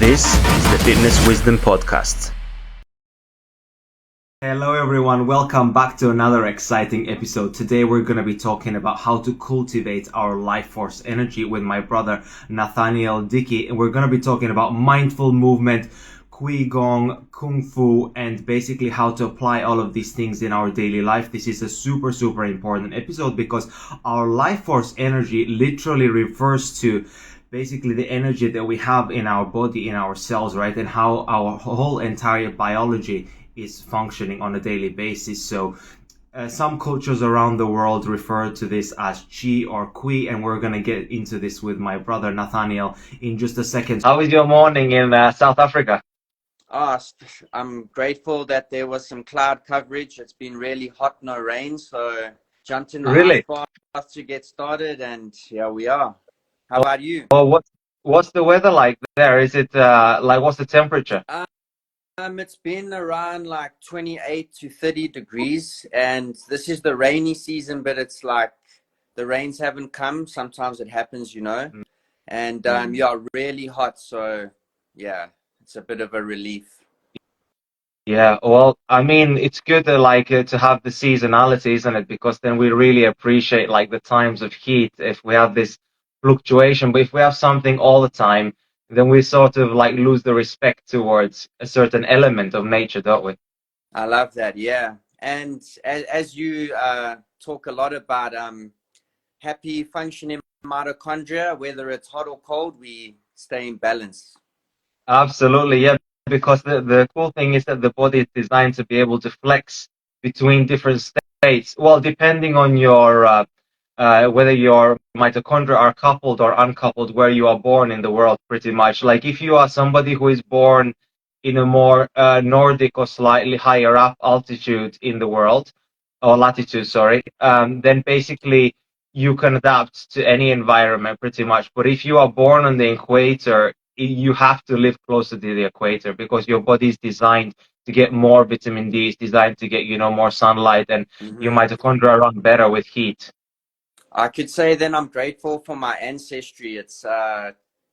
This is the Fitness Wisdom Podcast. Hello everyone, welcome back to another exciting episode. Today we're going to be talking about how to cultivate our life force energy with my brother Nathaniel Dickey, and we're going to be talking about mindful movement, Chi Gong, Kung Fu, and basically how to apply all of these things in our daily life. This is a super important episode because our life force energy literally refers to basically the energy that we have in our body, in our cells, right? And how our whole entire biology is functioning on a daily basis. So some cultures around the world refer to this as Chi or Kui, and we're going to get into this with my brother Nathaniel in just a second. How is your morning in South Africa? I'm grateful that there was some cloud coverage. It's been really hot, no rain, so jumped in the Really? ice bath to get started, and here we are. How about you? Oh, what's the weather like there? Is it what's the temperature? It's been around like 28 to 30 degrees, and this is the rainy season, but it's like the rains haven't come. Sometimes it happens, and really hot. So yeah, it's a bit of a relief. Yeah, well, I mean, it's good to have the seasonality, isn't it? Because then we really appreciate like the times of heat if we have this fluctuation. But if we have something all the time, then we sort of like lose the respect towards a certain element of nature, don't we? I love that. Yeah. And as you talk a lot about happy functioning mitochondria, whether it's hot or cold, we stay in balance. Absolutely, yeah. Because the cool thing is that the body is designed to be able to flex between different states. Well, depending on your whether your mitochondria are coupled or uncoupled, where you are born in the world, pretty much. Like if you are somebody who is born in a more Nordic or slightly higher up altitude in the world, or latitude, sorry, then basically you can adapt to any environment pretty much. But if you are born on the equator, you have to live closer to the equator because your body is designed to get more vitamin D, it's designed to get, more sunlight, and your mitochondria run better with heat. I could say then I'm grateful for my ancestry. It's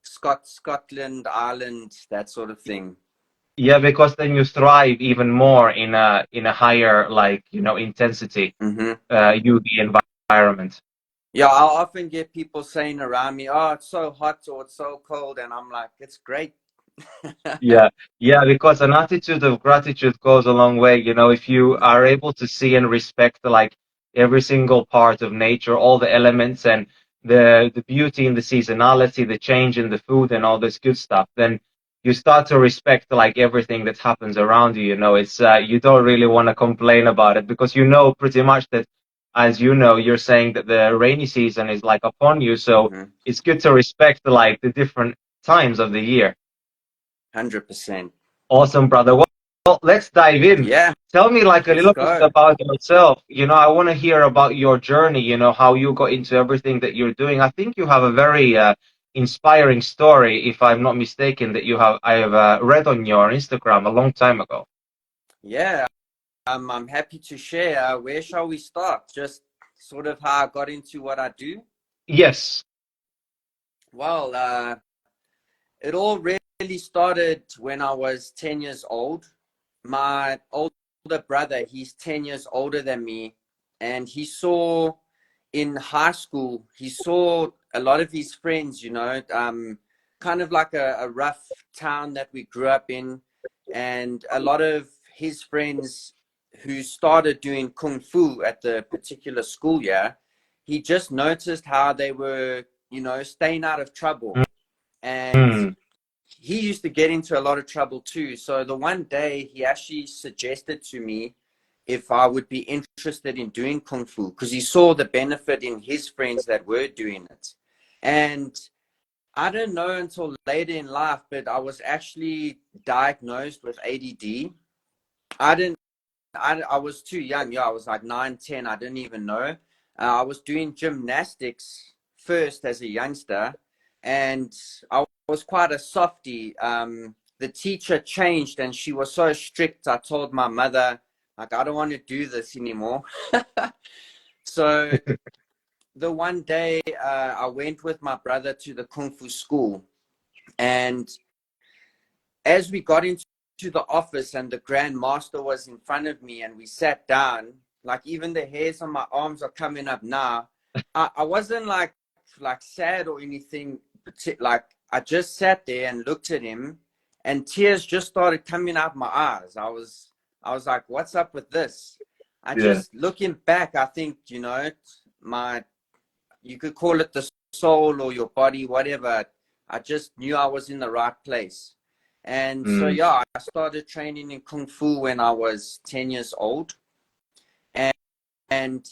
Scotland, Ireland, that sort of thing. Yeah, because then you thrive even more in a higher intensity UV environment. Yeah, I'll often get people saying around me, "Oh, it's so hot or it's so cold," and I'm like, "It's great." Yeah, because an attitude of gratitude goes a long way. If you are able to see and respect like every single part of nature, all the elements and the beauty in the seasonality, the change in the food and all this good stuff, then you start to respect like everything that happens around you. It's you don't really want to complain about it because pretty much that, as you're saying that the rainy season is like upon you. So it's good to respect like the different times of the year. 100%. Awesome, brother. Well, let's dive in. Yeah, Tell me like a let's little bit go. about yourself. I want to hear about your journey, how you got into everything that you're doing. I think you have a very inspiring story, if I'm not mistaken, that I have read on your Instagram a long time ago. Yeah, I'm happy to share. Where shall we start? Just sort of how I got into what I do. Yes. Well, it all really started when I was 10 years old. My older brother, he's 10 years older than me, and he saw in high school, he saw a lot of his friends, kind of like a rough town that we grew up in, and a lot of his friends who started doing kung fu at the particular school year, he just noticed how they were, staying out of trouble. And Mm. he used to get into a lot of trouble too. So the one day he actually suggested to me if I would be interested in doing kung fu because he saw the benefit in his friends that were doing it. And I didn't know until later in life, but I was actually diagnosed with ADD. I was too young. Yeah, I was like 9, 10. I didn't even know. I was doing gymnastics first as a youngster, and I was quite a softie. The teacher changed, and she was so strict. I told my mother, like, I don't want to do this anymore. So the one day I went with my brother to the kung fu school, and as we got into the office and the Grand Master was in front of me and we sat down, like even the hairs on my arms are coming up now. I wasn't like sad or anything. Like I just sat there and looked at him, and tears just started coming out my eyes. I was like, what's up with this? I Yeah. just, looking back, I think, you know, you could call it the soul or your body, whatever. I just knew I was in the right place. And so, yeah, I started training in Kung Fu when I was 10 years old. And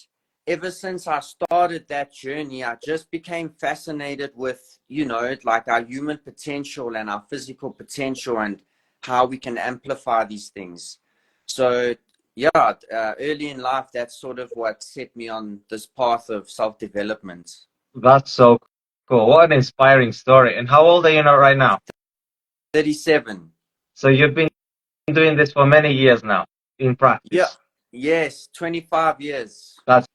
ever since I started that journey, I just became fascinated with, you know, like our human potential and our physical potential and how we can amplify these things. So, yeah, early in life, that's sort of what set me on this path of self-development. That's so cool. What an inspiring story. And how old are you now right now? 37. So you've been doing this for many years now in Yeah. practice. Yes, 25 years. That's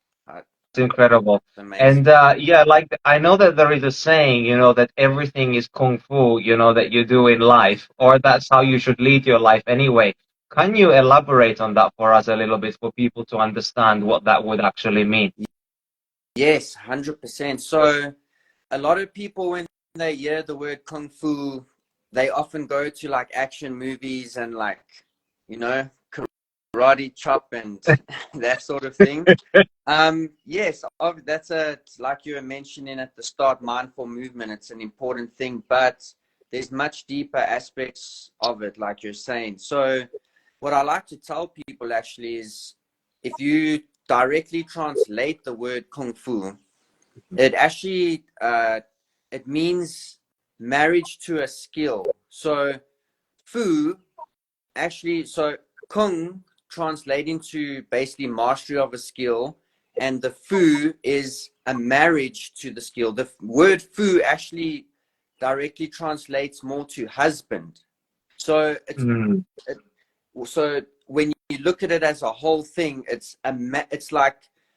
incredible. Amazing. And yeah, like I know that there is a saying, you know, that everything is kung fu, you know, that you do in life, or that's how you should lead your life anyway. Can you elaborate on that for us a little bit for people to understand what that would actually mean? Yes, 100%. So a lot of people, when they hear the word kung fu, they often go to like action movies and like, you know, karate chop and that sort of thing. Yes, that's like you were mentioning at the start, mindful movement. It's an important thing, but there's much deeper aspects of it, like you're saying. So what I like to tell people actually is, if you directly translate the word kung fu, it actually it means marriage to a skill. So fu actually, so kung translating to basically mastery of a skill, and the fu is a marriage to the skill. The word fu actually directly translates more to husband. So it's so when you look at it as a whole thing, it's like,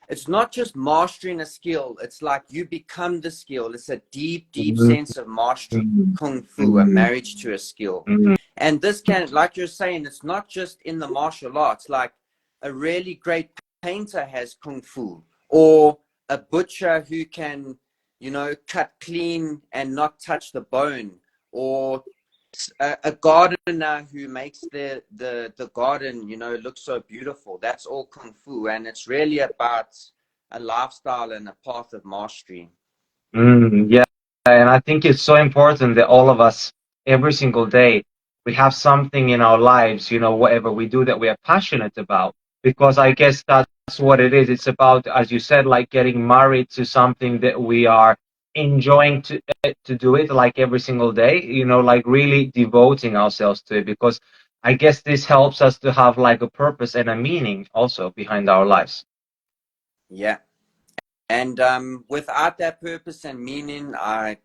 it's not just mastering a skill, it's like you become the skill. It's a deep sense of mastering kung fu, a marriage to a skill. And this can, like you're saying, it's not just in the martial arts. Like a really great painter has kung fu, or a butcher who can, you know, cut clean and not touch the bone, or a gardener who makes the garden, you know, look so beautiful. That's all kung fu, and it's really about a lifestyle and a path of mastery. Yeah, and I think it's so important that all of us, every single day, we have something in our lives, you know, whatever we do that we are passionate about. Because I guess that's what it is. It's about, as you said, like getting married to something that we are enjoying to do it like every single day, you know, like really devoting ourselves to it. Because I guess this helps us to have like a purpose and a meaning also behind our lives. Yeah. And without that purpose and meaning, I've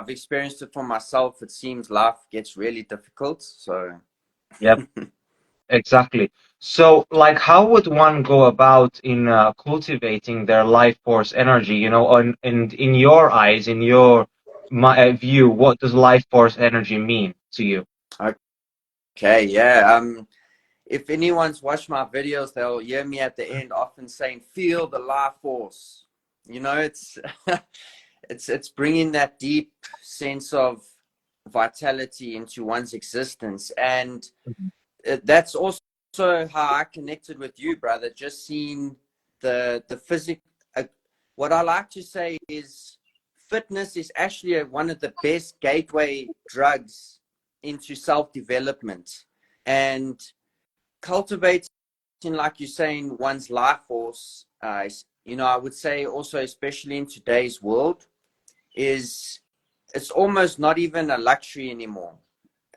experienced it for myself. It seems life gets really difficult. So Yep. Exactly. So, like, how would one go about in cultivating their life force energy? You know, and in your eyes, in your view, what does life force energy mean to you? okay, yeah. If anyone's watched my videos, they'll hear me at the end often saying, "Feel the life force." You know, it's it's bringing that deep sense of vitality into one's existence, and that's also how I connected with you, brother. Just seeing the physical. What I like to say is, fitness is actually one of the best gateway drugs into self-development, and cultivating, like you're saying, one's life force. You know, I would say also, especially in today's world, is it's almost not even a luxury anymore.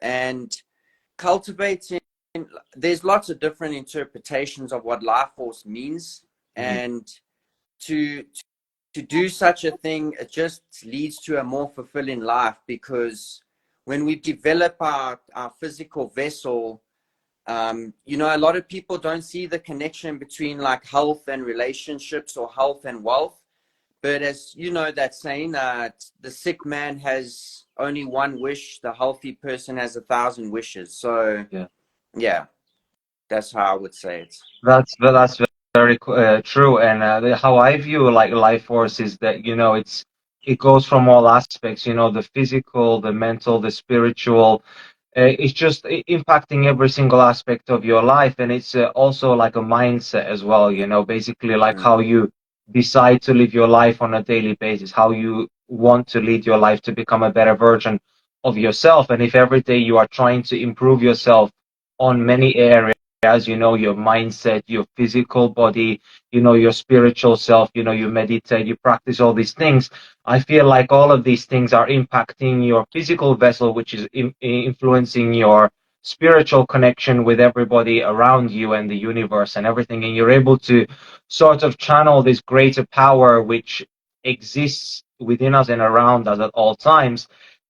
And cultivating, there's lots of different interpretations of what life force means, and to to do such a thing, it just leads to a more fulfilling life, because when we develop our physical vessel, you know, a lot of people don't see the connection between like health and relationships or health and wealth. But as you know, that saying, the sick man has only one wish, the healthy person has 1,000 wishes. So, Yeah. yeah, that's how I would say it. That's very true. And how I view like life force is that, it goes from all aspects, the physical, the mental, the spiritual. It's just impacting every single aspect of your life, and it's also like a mindset as well, basically like Mm. how you decide to live your life on a daily basis, how you want to lead your life to become a better version of yourself. And if every day you are trying to improve yourself on many areas, your mindset, your physical body, your spiritual self, you meditate, you practice all these things. I feel like all of these things are impacting your physical vessel, which is influencing your spiritual connection with everybody around you and the universe and everything. And you're able to sort of channel this greater power which exists within us and around us at all times.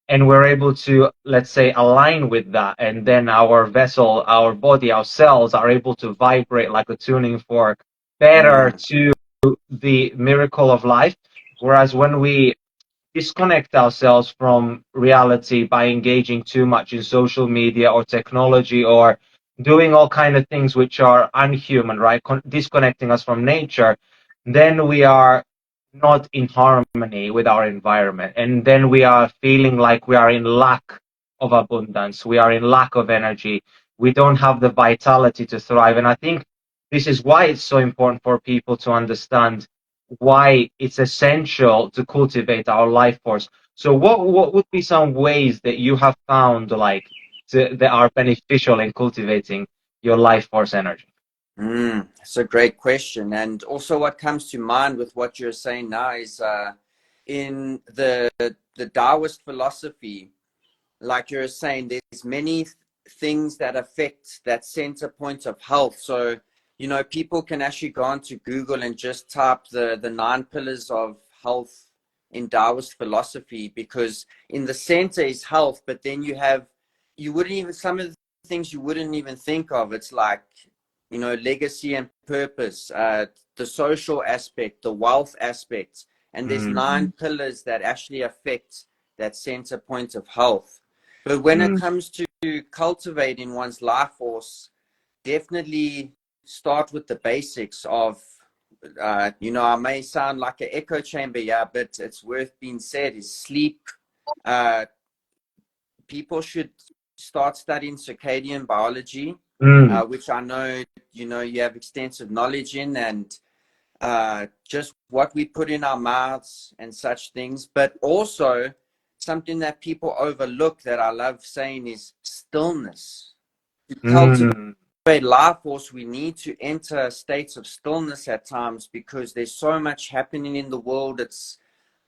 And we're able to, let's say, align with that. And then our vessel, our body, our cells are able to vibrate like a tuning fork better Mm. to the miracle of life. Whereas when we disconnect ourselves from reality by engaging too much in social media or technology or doing all kind of things which are unhuman, right? Disconnecting us from nature, then we are not in harmony with our environment. And then we are feeling like we are in lack of abundance. We are in lack of energy. We don't have the vitality to thrive. And I think this is why it's so important for people to understand why it's essential to cultivate our life force. So what would be some ways that you have found that are beneficial in cultivating your life force energy? It's a great question. And also what comes to mind with what you're saying now is in the Taoist philosophy, like you're saying, there's many things that affect that center point of health. So, people can actually go onto Google and just type the 9 pillars of health in Taoist philosophy, because in the center is health, but then you wouldn't even, some of the things you wouldn't even think of. It's like, legacy and purpose, the social aspect, the wealth aspect. And there's Mm, 9 pillars that actually affect that center point of health. But when it mm, comes to cultivating one's life force, definitely start with the basics of, I may sound like an echo chamber, yeah, but it's worth being said, is sleep. Uh, People should start studying circadian biology, mm, which I know, you have extensive knowledge in, and just what we put in our mouths and such things. But also something that people overlook that I love saying is stillness. To cultivate mm, life force, we need to enter states of stillness at times, because there's so much happening in the world. It's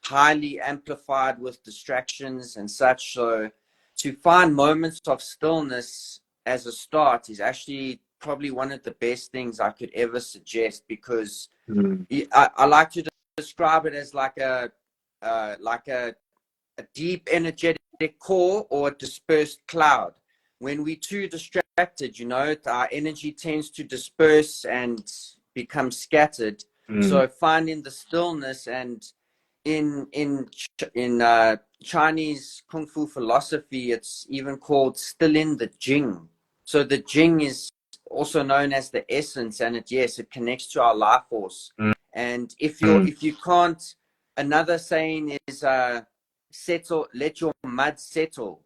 highly amplified with distractions and such. So to find moments of stillness as a start is actually probably one of the best things I could ever suggest, because mm, I like to describe it as like like a deep energetic core or a dispersed cloud. When we're too distracted, our energy tends to disperse and become scattered. mm, So finding the stillness, and in Chinese kung fu philosophy, it's even called still in the Jing. So the Jing is also known as the essence, and it connects to our life force. mm, And mm. if you can't, another saying is settle, let your mud settle.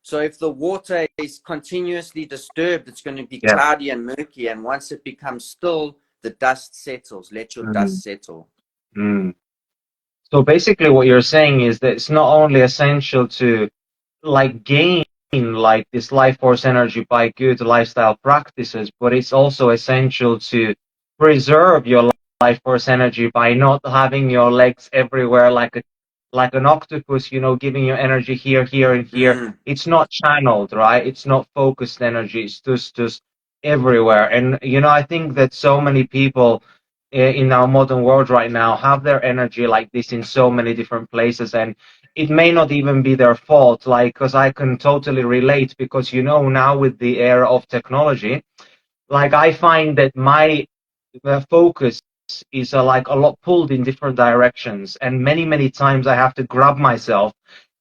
So if the water is continuously disturbed, it's going to be Yeah. cloudy and murky. And once it becomes still, the dust settles. Let your Mm, dust settle. mm. So basically what you're saying is that it's not only essential to gain like this life force energy by good lifestyle practices, but it's also essential to preserve your life force energy by not having your legs everywhere like an octopus, giving you energy here, here, and here. Mm, It's not channeled, right? It's not focused energy. It's just everywhere. And I think that so many people in our modern world right now have their energy like this in so many different places, and it may not even be their fault, like, because I can totally relate, because now with the era of technology, like I find that my focus is like a lot pulled in different directions, and many times I have to grab myself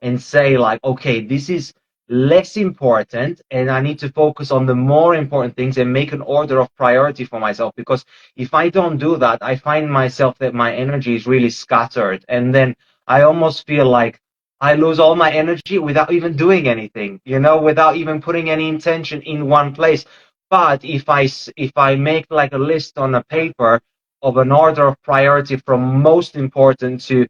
and say like, okay, this is less important, and I need to focus on the more important things and make an order of priority for myself. Because if I don't do that, I find myself that my energy is really scattered, and then I almost feel like I lose all my energy without even doing anything, without even putting any intention in one place. But if I make like a list on a paper of an order of priority from most important to,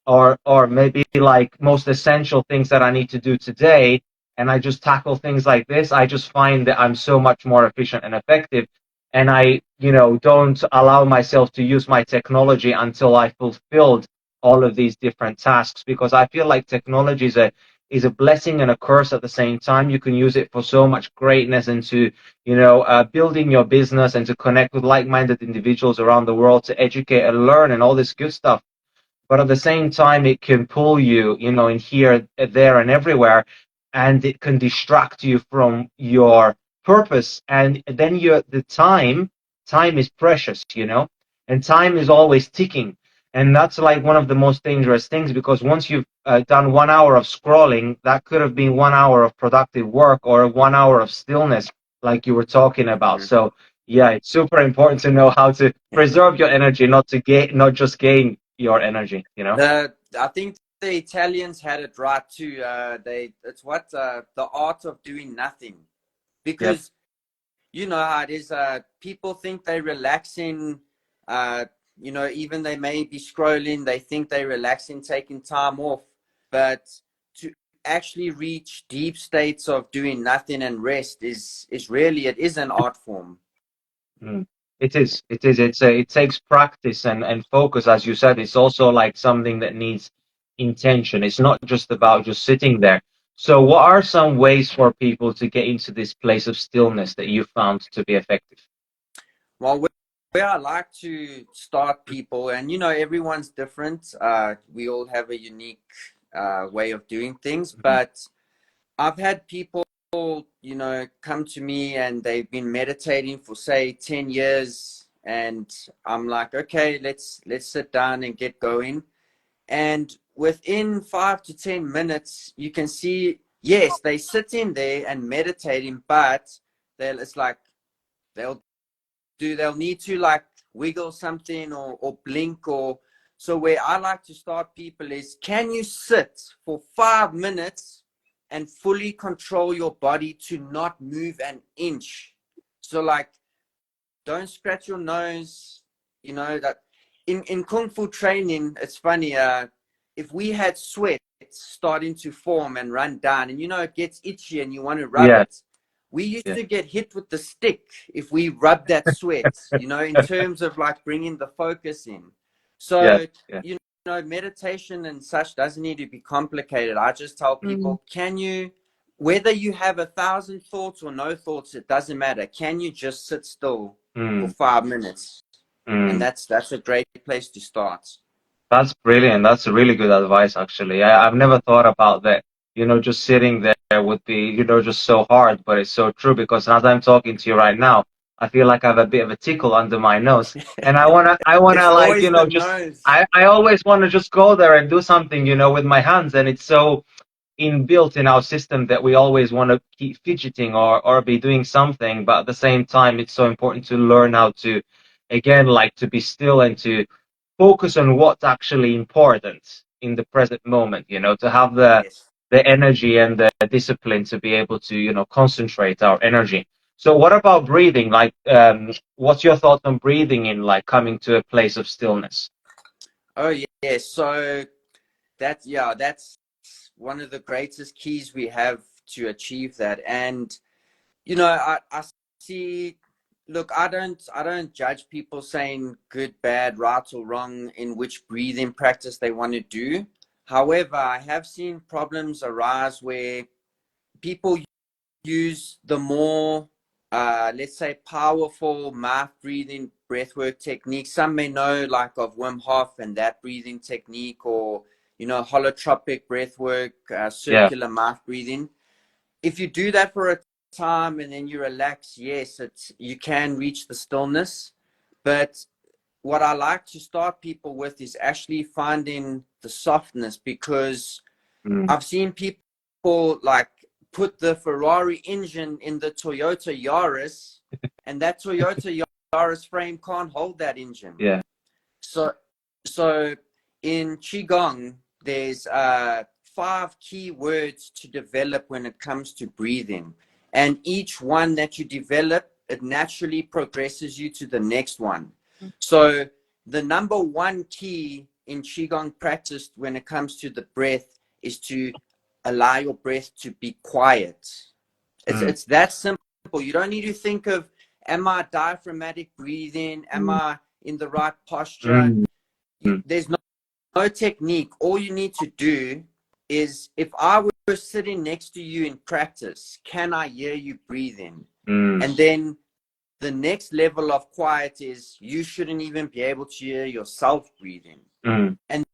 or maybe like most essential things that I need to do today, and I just tackle things like this, I just find that I'm so much more efficient and effective. And I, don't allow myself to use my technology until I fulfilled all of these different tasks, because I feel like technology is a blessing and a curse at the same time. You can use it for so much greatness, and to building your business, and to connect with like-minded individuals around the world, to educate and learn and all this good stuff. But at the same time, it can pull you, in here, there, and everywhere, and it can distract you from your purpose. And then the time is precious, and time is always ticking. And that's like one of the most dangerous things, because once you've done 1 hour of scrolling, that could have been 1 hour of productive work, or 1 hour of stillness, like you were talking about. So yeah, it's super important to know how to preserve your energy, not just gain your energy. I think the Italians had it right too. It's what the art of doing nothing, Yep. because you know how it is. People think they're relaxing. Uh, even they may be scrolling. They think they're relaxing, taking time off, but to actually reach deep states of doing nothing and rest is really, it is an art form. Mm. It is. It is. It takes practice and focus, as you said. It's also like something that needs intention. It's not just about just sitting there. So, what are some ways for people to get into this place of stillness that you found to be effective? Well, where I like to start people, and everyone's different. We all have a unique way of doing things, Mhm. but I've had people, come to me and they've been meditating for say 10 years, and I'm like, okay, let's sit down and get going. And within 5 to 10 minutes, you can see, yes, they sit in there and meditating, but it's like they'll they'll need to like wiggle something, or blink, or so. Where I like to start people is, can you sit for 5 minutes and fully control your body to not move an inch? So like, don't scratch your nose. That in kung fu training, it's funny, if we had sweat starting to form and run down, and it gets itchy and you want to rub Yeah. it, we used Yeah. to get hit with the stick if we rub that sweat, in terms of like bringing the focus in. Yeah. So Yeah. meditation and such doesn't need to be complicated. I just tell Mm. people, can you, whether you have 1,000 thoughts or no thoughts, it doesn't matter. Can you just sit still for Mm. 5 minutes? And Mm. that's a great place to start. That's brilliant. That's really good advice, actually. I've never thought about that. Just sitting there would be, just so hard, but it's so true, because as I'm talking to you right now, I feel like I have a bit of a tickle under my nose. And I wanna It's like, always the just, nose. I always want to just go there and do something, with my hands. And it's so inbuilt in our system that we always want to keep fidgeting, or be doing something. But at the same time, it's so important to learn how to, again, like to be still, and to focus on what's actually important in the present moment, to have Yes. the energy and the discipline to be able to, concentrate our energy. So what about breathing? Like, what's your thoughts on breathing in, like, coming to a place of stillness? Oh yeah. So that's one of the greatest keys we have to achieve that. And I see, look, I don't judge people saying good, bad, right or wrong in which breathing practice they want to do. However, I have seen problems arise where people use the more, let's say, powerful mouth breathing breathwork techniques. Some may know like of Wim Hof and that breathing technique, or holotropic breathwork, Yeah. circular mouth breathing. If you do that for a time and then you relax, yes, you can reach the stillness. But what I like to start people with is actually finding the softness, because I've seen people like put the Ferrari engine in the Toyota Yaris, and that Toyota Yaris frame can't hold that engine. Yeah. So, so in Chi Gong, there's 5 key words to develop when it comes to breathing. And each one that you develop, it naturally progresses you to the next one. So the number 1 key in Qigong practice when it comes to the breath is to allow your breath to be quiet. It's that simple. You don't need to think of, am I diaphragmatic breathing? Am I in the right posture? There's no technique. All you need to do is, if I were sitting next to you in practice, can I hear you breathing? And then the next level of quiet is, you shouldn't even be able to hear yourself breathing. And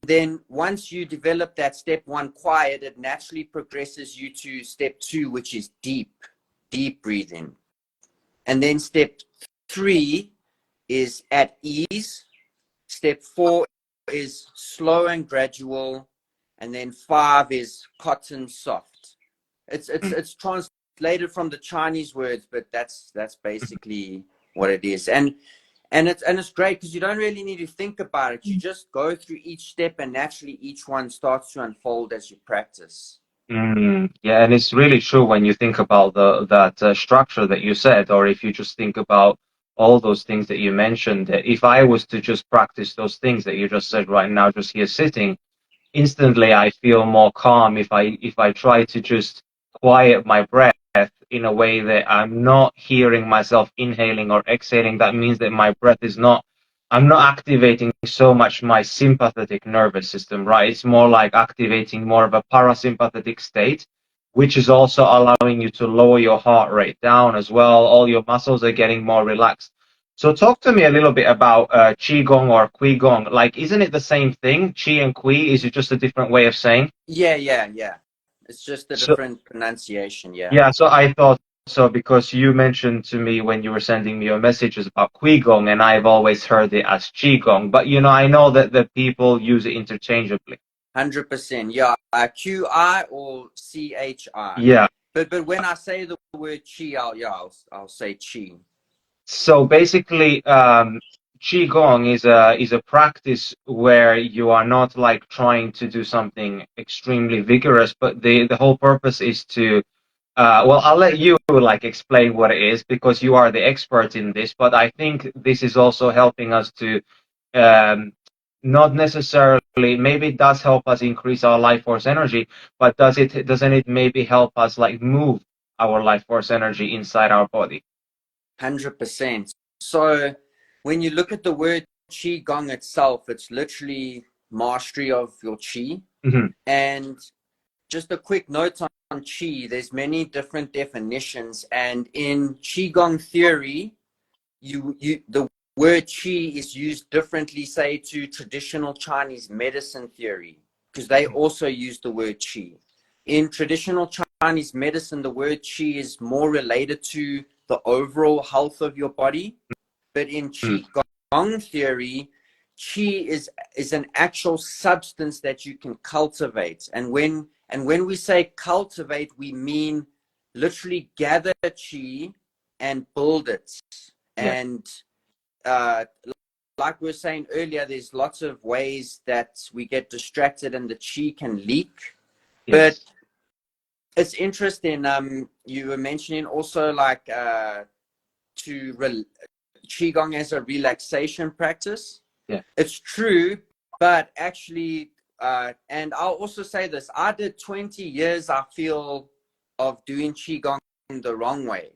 then once you develop that step 1 quiet, it naturally progresses you to step 2, which is deep breathing. And then step 3 is at ease. Step 4 is slow and gradual. And then 5 is cotton soft. It's translated from the Chinese words, but that's basically what it is. And it's great because you don't really need to think about it. You just go through each step, and naturally each one starts to unfold as you practice. Yeah, and it's really true when you think about that structure that you said, or if you just think about all those things that you mentioned. If I was to just practice those things that you just said right now, just here sitting, instantly I feel more calm if I try to just quiet my breath in a way that I'm not hearing myself inhaling or exhaling. That means that my breath is not, I'm not activating so much my sympathetic nervous system, right? It's more like activating more of a parasympathetic state, which is also allowing you to lower your heart rate down as well. All your muscles are getting more relaxed. So talk to me a little bit about Qi Gong or Qui Gong. Like, isn't it the same thing? Qi and Qui, is it just a different way of saying? Yeah. It's just a So, different pronunciation. Yeah. yeah, so I thought so because you mentioned to me when you were sending me your messages about Qui Gong, and I've always heard it as Qi Gong. But, I know that the people use it interchangeably. 100%. Yeah. QI or CHI. Yeah. But when I say the word chi, I'll say chi. So basically, Qigong is a practice where you are not like trying to do something extremely vigorous, but the whole purpose is to well, I'll let you like explain what it is because you are the expert in this, but I think this is also helping us to um, not necessarily, maybe it does help us increase our life force energy, but doesn't it maybe help us like move our life force energy inside our body? 100%. So when you look at the word Qi Gong itself, it's literally mastery of your Qi. And just a quick note on Qi, there's many different definitions. And in Qigong theory, the word Qi is used differently, say, to traditional Chinese medicine theory, because they also use the word Qi. In traditional Chinese medicine, the word Qi is more related to the overall health of your body. But in Qi Gong theory, Qi is an actual substance that you can cultivate. And when we say cultivate, we mean literally gather Qi and build it. Yeah. And like we were saying earlier, there's lots of ways that we get distracted and the Qi can leak. Yes. But it's interesting. You were mentioning also like Qigong as a relaxation practice. Yeah. It's true, but actually, and I'll also say this, I did 20 years, I feel, of doing Qigong the wrong way.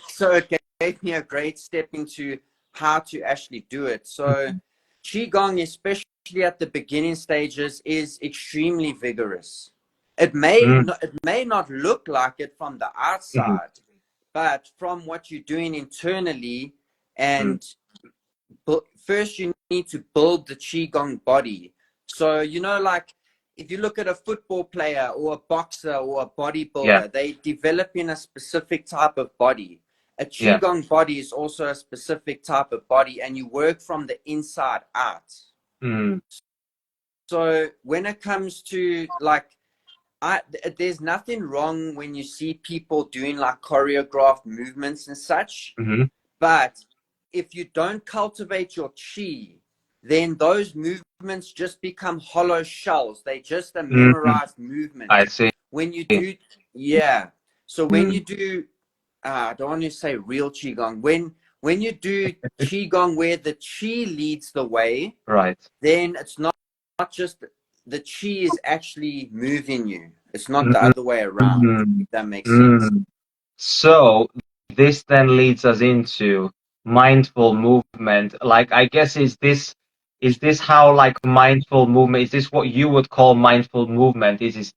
So it gave me a great step into how to actually do it. So Qigong, especially at the beginning stages, is extremely vigorous. It may not look like it from the outside, but from what you're doing internally, and first you need to build the Qigong body. So, like if you look at a football player or a boxer or a bodybuilder, they develop in a specific type of body. A Qigong body is also a specific type of body, and you work from the inside out. So when it comes to like, there's nothing wrong when you see people doing like choreographed movements and such, but if you don't cultivate your chi, then those movements just become hollow shells. They just a memorized movement. I see. When you do, so when you do, I don't want to say real Qigong. When you do Qigong where the Qi leads the way, Right. then it's not just the Qi is actually moving you. It's not the other way around, if that makes sense. So this then leads us into mindful movement. Like, I guess, is this how like mindful movement, is this what you would call mindful movement? Is this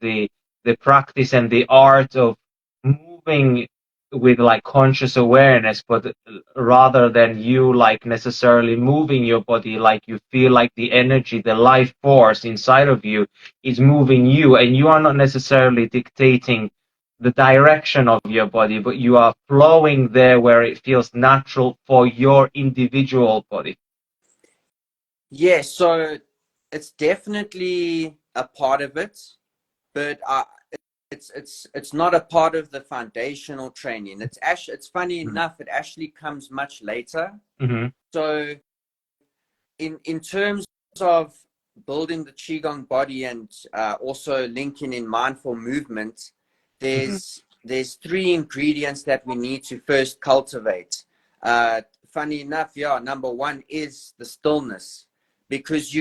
the practice and the art of moving with like conscious awareness, but rather than you like necessarily moving your body, like you feel like the energy, the life force inside of you is moving you, and you are not necessarily dictating the direction of your body, but you are flowing there where it feels natural for your individual body. Yeah, so it's definitely a part of it, but it's not a part of the foundational training. It's funny enough, it actually comes much later. So in terms of building the Qigong body and also linking in mindful movement, there's three ingredients that we need to first cultivate. Funny enough, number one is the stillness, because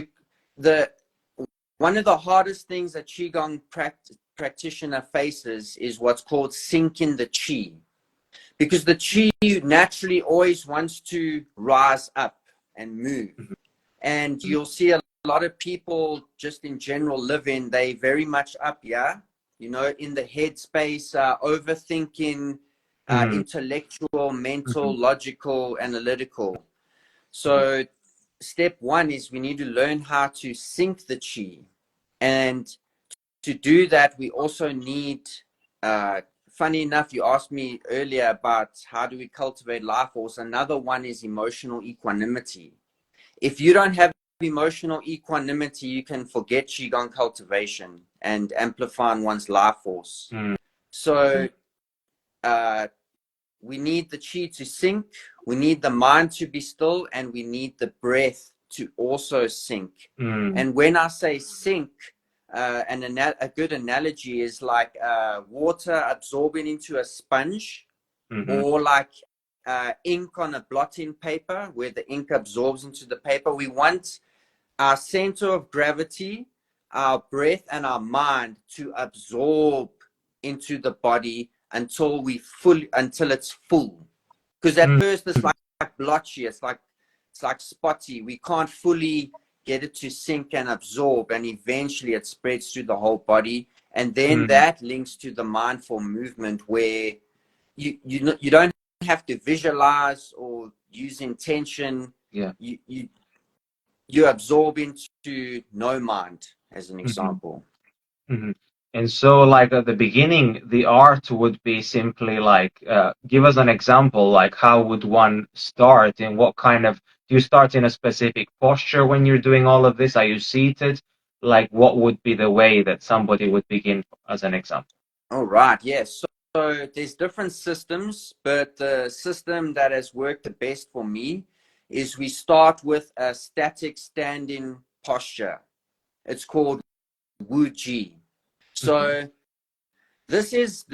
one of the hardest things a Qigong practitioner faces is what's called sinking the Qi, because the Qi naturally always wants to rise up and move. And you'll see a lot of people just in general living, they very much up, in the headspace, overthinking, intellectual, mental, logical, analytical. So step one is we need to learn how to sync the Qi. And to do that, we also need, funny enough, you asked me earlier about how do we cultivate life force. Another one is emotional equanimity. If you don't have emotional equanimity, you can forget Qigong cultivation and amplifying one's life force. So we need the Qi to sync, we need the mind to be still, and we need the breath to also sync. And when I say sync, a good analogy is like water absorbing into a sponge, or like ink on a blotting paper, where the ink absorbs into the paper. We want our center of gravity, our breath, and our mind to absorb into the body until it's full. Because at first it's like blotchy, it's like spotty. We can't fully get it to sink and absorb, and eventually it spreads through the whole body. And then that links to the mindful movement, where you don't have to visualize or use intention. You absorb into no mind, as an example. And so, like at the beginning, the art would be simply like, give us an example, like how would one start, and what kind of, do you start in a specific posture when you're doing all of this? Are you seated? Like, what would be the way that somebody would begin, as an example? All right, yes. So there's different systems, but the system that has worked the best for me is we start with a static standing posture. It's called Wu Ji. So this is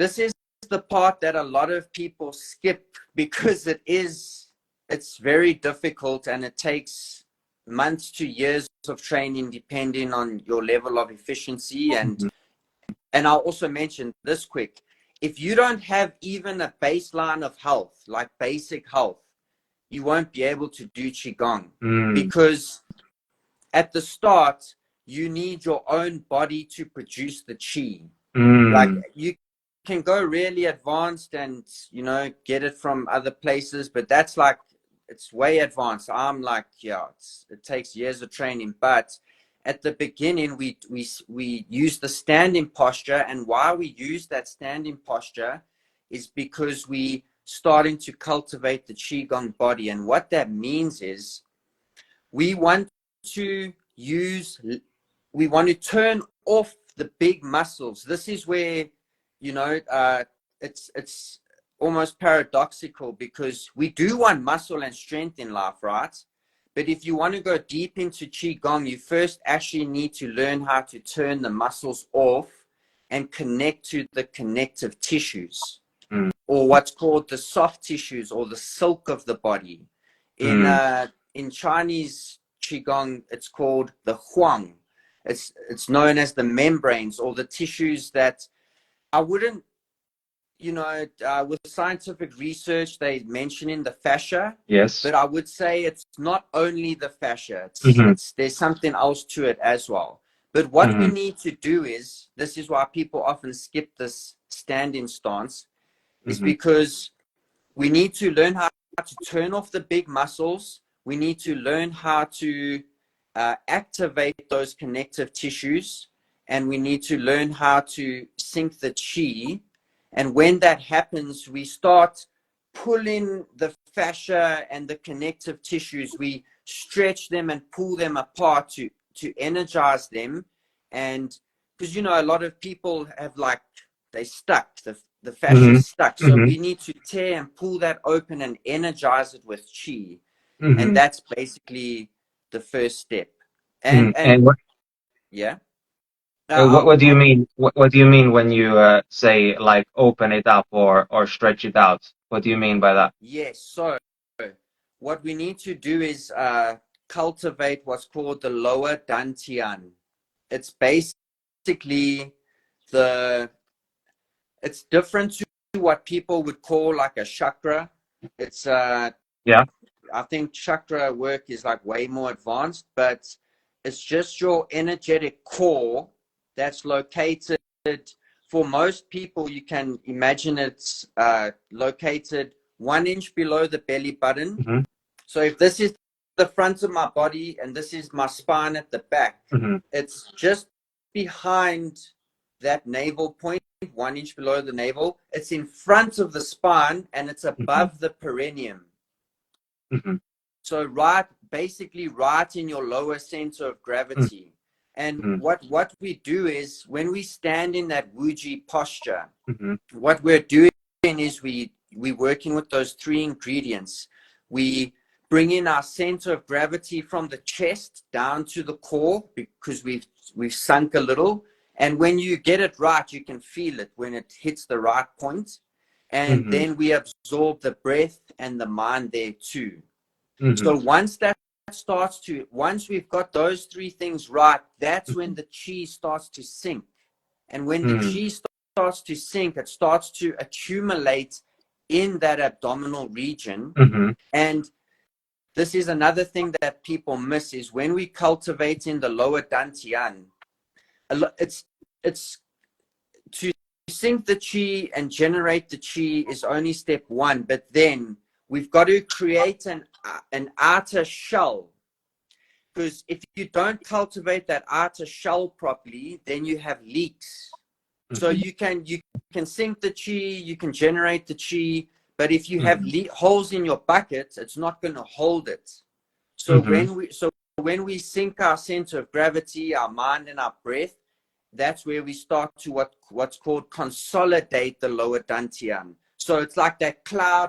the part that a lot of people skip, because it's very difficult, and it takes months to years of training depending on your level of efficiency. And I'll also mention this quick: if you don't have even a baseline of health, like basic health, you won't be able to do Qigong, because at the start you need your own body to produce the Qi. Like, you can go really advanced and get it from other places, but that's like, it's way advanced. I'm like, it takes years of training. But at the beginning, we use the standing posture, and why we use that standing posture is because we starting to cultivate the Chi Gong body. And what that means is we want to turn off the big muscles. This is where, it's almost paradoxical, because we do want muscle and strength in life, right? But if you want to go deep into Qigong, you first actually need to learn how to turn the muscles off and connect to the connective tissues, or what's called the soft tissues, or the silk of the body. In Chinese Qigong, it's called the Huang. It's known as the membranes, or the tissues that I wouldn't, with scientific research, they mention in the fascia. Yes. But I would say it's not only the fascia. There's something else to it as well. But what we need to do is, this is why people often skip this standing stance, is because we need to learn how to turn off the big muscles. We need to learn how to activate those connective tissues, and we need to learn how to sync the chi. And when that happens, we start pulling the fascia and the connective tissues. We stretch them and pull them apart to energize them. And because, a lot of people have they stuck, the fascia stuck. So we need to tear and pull that open and energize it with chi. And that's basically the first step. And what, yeah. what do you mean? What do you mean when you say like open it up or stretch it out? What do you mean by that? Yes. So what we need to do is cultivate what's called the lower dantian. It's basically it's different to what people would call like a chakra. It's Yeah. I think chakra work is like way more advanced, but it's just your energetic core that's located. For most people, you can imagine it's located 1 inch below the belly button. So if this is the front of my body and this is my spine at the back, it's just behind that navel point, 1 inch below the navel. It's in front of the spine and it's above the perineum. So basically right in your lower center of gravity. And what we do is, when we stand in that Wuji posture, what we're doing is we're working with those 3 ingredients. We bring in our center of gravity from the chest down to the core, because we've sunk a little. And when you get it right, you can feel it when it hits the right point. And then we absorb the breath and the mind there too. So once we've got those 3 things right, that's when the chi starts to sink. And when the chi starts to sink, it starts to accumulate in that abdominal region. And this is another thing that people miss, is when we cultivate in the lower dantian, it's to sink the chi and generate the chi is only step 1, but then we've got to create an outer shell, because if you don't cultivate that outer shell properly, then you have leaks. So you can sink the chi, you can generate the chi, but if you have holes in your bucket, it's not going to hold it. So when we sink our center of gravity, our mind and our breath, that's where we start to what's called consolidate the lower dantian. So it's like that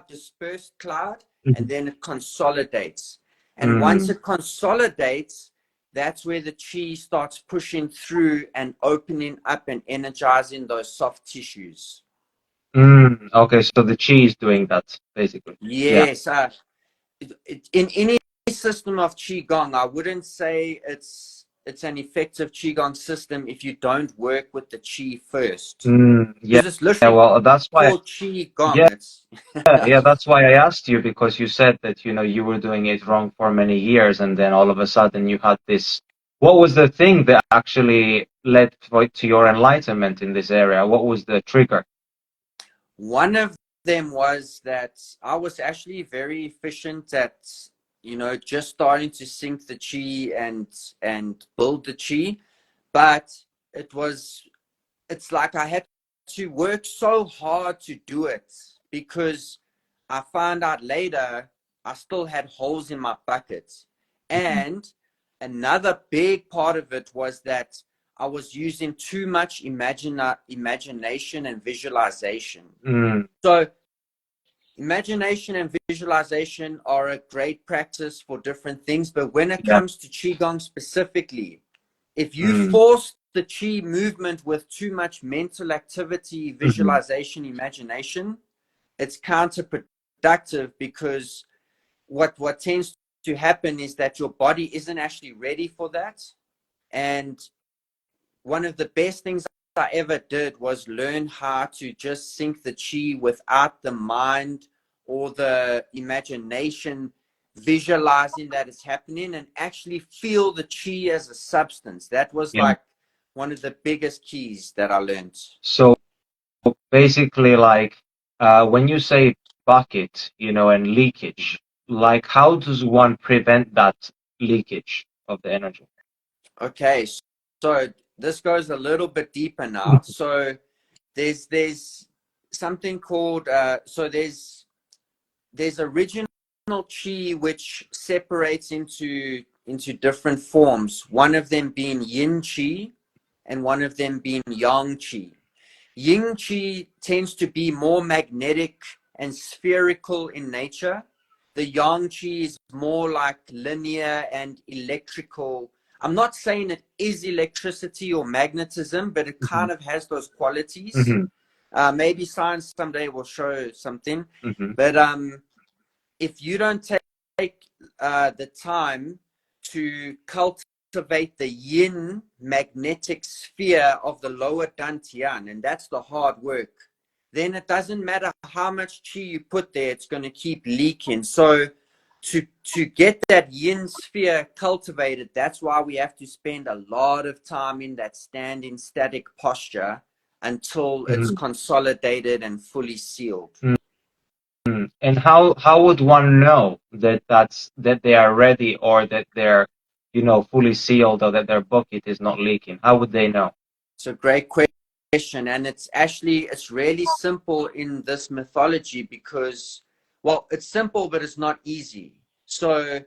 dispersed cloud, and then it consolidates. And once it consolidates, that's where the chi starts pushing through and opening up and energizing those soft tissues. Okay, so the chi is doing that, basically. Yes. In any system of Qigong, I wouldn't say it's an effective Qigong system if you don't work with the Qi first. Because it's literally well, that's why. called Qigong. That's why I asked you, because you said that you were doing it wrong for many years, and then all of a sudden you had this. What was the thing that actually led to your enlightenment in this area? What was the trigger? One of them was that I was actually very efficient at just starting to sink the chi and build the chi, but it's like I had to work so hard to do it, because I found out later I still had holes in my buckets. And another big part of it was that I was using too much imagination and visualization. So imagination and visualization are a great practice for different things, but when it comes to Qigong specifically, if you force the Qi movement with too much mental activity, visualization, imagination, it's counterproductive, because what tends to happen is that your body isn't actually ready for that. And one of the best things I ever did was learn how to just sync the Qi without the mind or the imagination visualizing that it's happening, and actually feel the Qi as a substance. That was like one of the biggest keys that I learned. So basically, like when you say bucket, and leakage, like how does one prevent that leakage of the energy? Okay, so this goes a little bit deeper now. So there's something called so there's original Qi which separates into different forms. One of them being Yin Qi, and one of them being Yang Qi. Yin Qi tends to be more magnetic and spherical in nature. The Yang Qi is more like linear and electrical. I'm not saying it is electricity or magnetism, but it kind of has those qualities. Maybe science someday will show something. But if you don't take the time to cultivate the yin magnetic sphere of the lower dantian, and that's the hard work, then it doesn't matter how much Qi you put there, it's going to keep leaking. So to get that yin sphere cultivated, that's why we have to spend a lot of time in that standing static posture until it's consolidated and fully sealed. And how would one know that they are ready, or that they're fully sealed, or that their bucket is not leaking? How would they know? It's a great question, and it's really simple in this mythology, because, well, it's simple, but it's not easy. So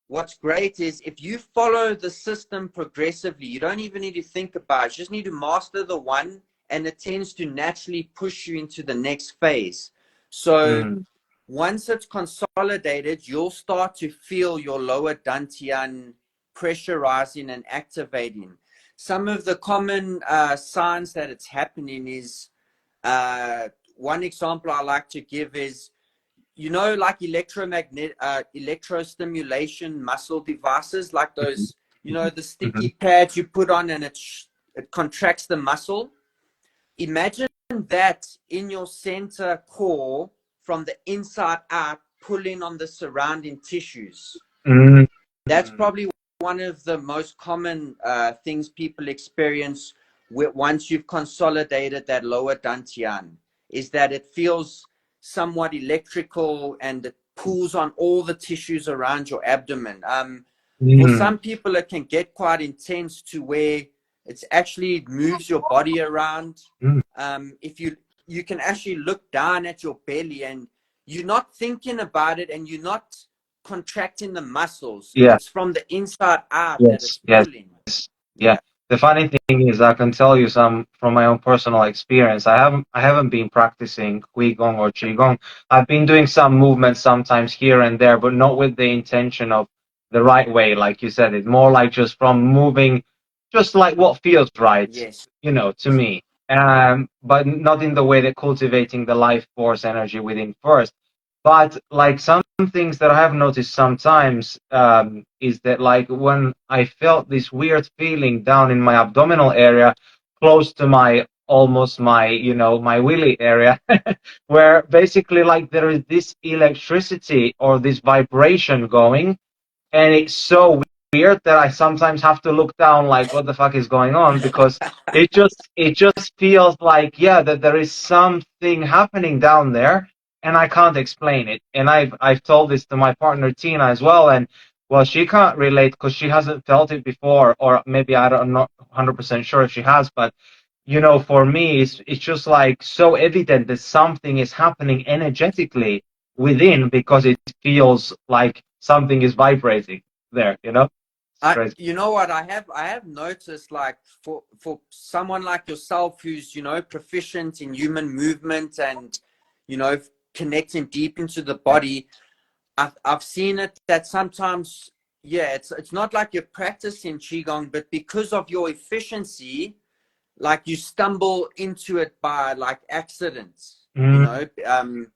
what's great is if you follow the system progressively, you don't even need to think about it. You just need to master the one, and it tends to naturally push you into the next phase. So once it's consolidated, you'll start to feel your lower dantian pressurizing and activating. Some of the common signs that it's happening is, one example I like to give is, like electrostimulation muscle devices, like those, the sticky pads you put on, and it contracts the muscle. Imagine that in your center core, from the inside out, pulling on the surrounding tissues. That's probably one of the most common things people experience once you've consolidated that lower dantian, is that it feels somewhat electrical, and it pulls on all the tissues around your abdomen. For some people, it can get quite intense to where it actually moves your body around. If you can actually look down at your belly, and you're not thinking about it, and you're not contracting the muscles. It's from the inside out that it's pulling. The funny thing is, I can tell you some from my own personal experience. I haven't been practicing Qui Gong or Chi Gong. I've been doing some movements sometimes here and there, but not with the intention of the right way, like you said. It's more like just from moving, just like what feels right, to me. But not in the way that cultivating the life force energy within first. But like some things that I have noticed sometimes is that, like, when I felt this weird feeling down in my abdominal area, close to almost my my willy area, where basically like there is this electricity or this vibration going, and it's so weird that I sometimes have to look down, like, what the fuck is going on? Because it just feels like, that there is something happening down there, and I can't explain it. And I've told this to my partner Tina as well, and well, she can't relate because she hasn't felt it before, or maybe I'm not 100% sure if she has, but for me, it's just like so evident that something is happening energetically, within because it feels like something is vibrating there, you know? It's crazy. You know what, I have noticed, like, for someone like yourself who's, you know, proficient in human movement and, you know, connecting deep into the body, I've seen it that sometimes, yeah, it's not like you're practicing qigong, but because of your efficiency, like, you stumble into it by like accidents, you Mm, know.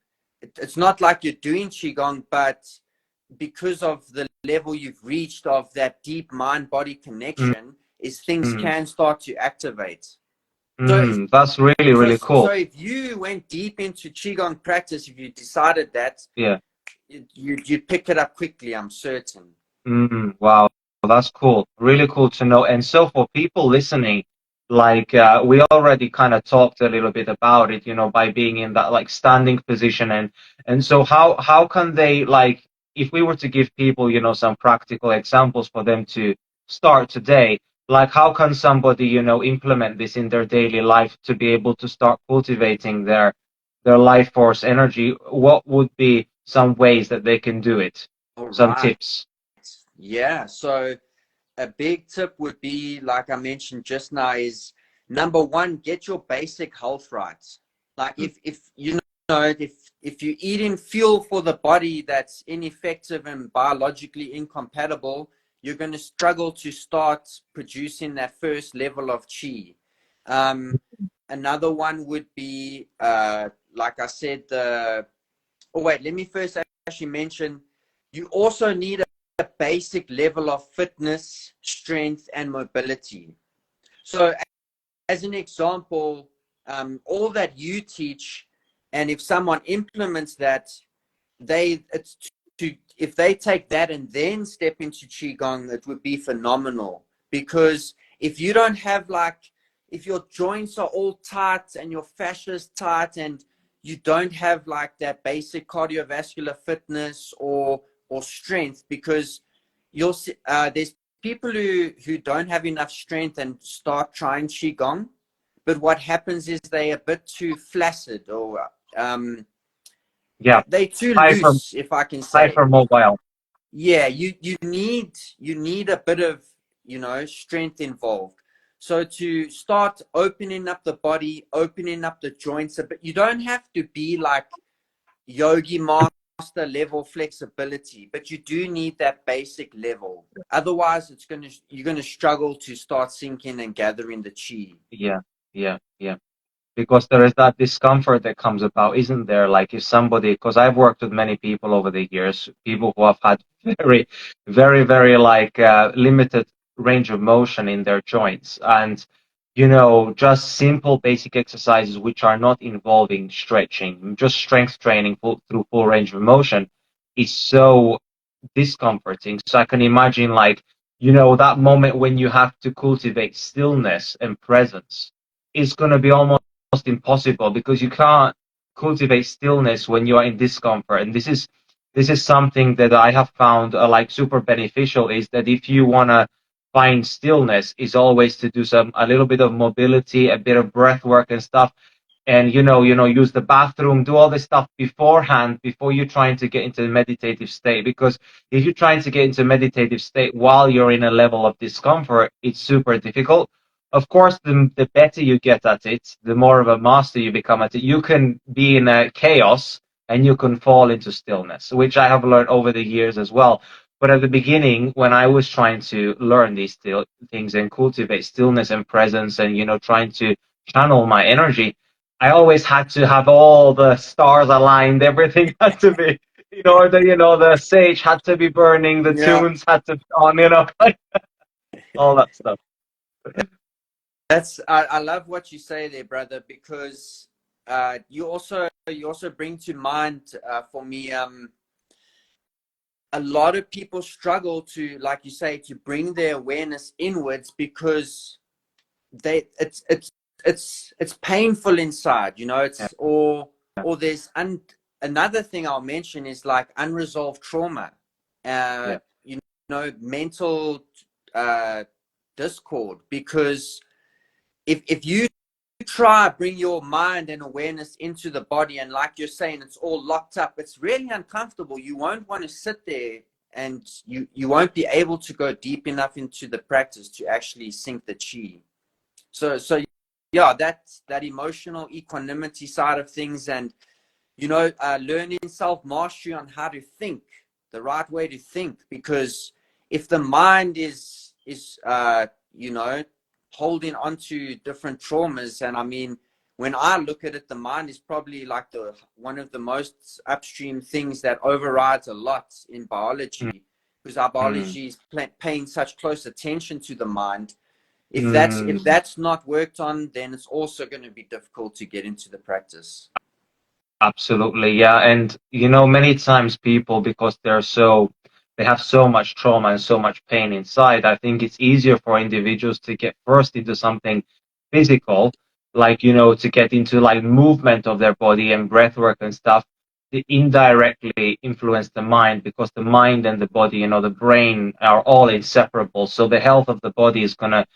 It's not like you're doing qigong, but because of the level you've reached of that deep mind body mm, connection, is things mm, can start to activate. So that's really, so really so cool. if you went deep into qigong practice, if you decided that, Yeah. you'd pick it up quickly, I'm certain. Wow, that's cool. Really cool to know. And so for people listening, like we already kind of talked a little bit about it, you know, by being in that like standing position and so how can they like if we were to give people, you know, some practical examples for them to start today, like how can somebody, you know, implement this in their daily life to be able to start cultivating their life force energy? What would be some ways that they can do it? All Some right. tips. Yeah. So a big tip would be, like I mentioned just now, is number one, get your basic health right. Like, if you know, if you're eating fuel for the body that's ineffective and biologically incompatible, you're going to struggle to start producing that first level of chi. Another one would be, like I said, the oh wait, let me first actually mention, you also need a basic level of fitness, strength, and mobility. So, as an example, all that you teach, and if someone implements that, it's to if they take that and then step into qigong, it would be phenomenal. Because if you don't have, like, if your joints are all tight and your fascia is tight, and you don't have like that basic cardiovascular fitness or strength, because you'll see, there's people who don't have enough strength and start trying qigong, but what happens is they're a bit too flaccid, or Yeah, they too hyper loose, if I can say. hypermobile. Yeah, you need a bit of, you know, strength involved. So to start opening up the body, opening up the joints a bit, you don't have to be like yogi master level flexibility, but you do need that basic level. Otherwise, you're gonna struggle to start sinking and gathering the chi. Yeah, yeah. Because there is that discomfort that comes about, isn't there? Like if somebody, because I've worked with many people over the years, people who have had very like limited range of motion in their joints, and you know, just simple basic exercises which are not involving stretching, just strength training through full range of motion is so discomforting. So I can imagine, like, you know, that moment when you have to cultivate stillness and presence is going to be almost impossible because you can't cultivate stillness when you are in discomfort. And this is something that I have found like super beneficial, is that if you want to find stillness, is always to do a little bit of mobility, a bit of breath work and stuff, and use the bathroom, do all this stuff beforehand before you're trying to get into the meditative state. Because if you're trying to get into a meditative state while you're in a level of discomfort, it's super difficult. Of course, the better you get at it, the more of a master you become at it. You can be in a chaos and you can fall into stillness, which I have learned over the years as well. But at the beginning, when I was trying to learn these things and cultivate stillness and presence, and trying to channel my energy, I always had to have all the stars aligned. Everything had to be in order. The sage had to be burning. The Yeah, tunes had to be on. All that stuff. I love what you say there, brother, because you also bring to mind, for me, a lot of people struggle to, like you say, to bring their awareness inwards, because they it's painful inside, Yeah, or there's another thing I'll mention is like unresolved trauma, yeah, mental uh discord. Because if you try bring your mind and awareness into the body, and like you're saying, it's all locked up, it's really uncomfortable. You won't want to sit there, and you won't be able to go deep enough into the practice to actually sink the chi. So yeah, that emotional equanimity side of things, and learning self-mastery on how to think, the right way to think. Because if the mind is holding on to different traumas, and I mean, when I look at it, the mind is probably like the one of the most upstream things that overrides a lot in biology, because our Mm. biology is paying such close attention to the mind. If Mm. that's not worked on, then it's also going to be difficult to get into the practice. Absolutely, yeah. And many times people, because they have so much trauma and so much pain inside, I think it's easier for individuals to get first into something physical, like, to get into like movement of their body and breath work and stuff, to indirectly influence the mind, because the mind and the body, the brain are all inseparable. So the health of the body is gonna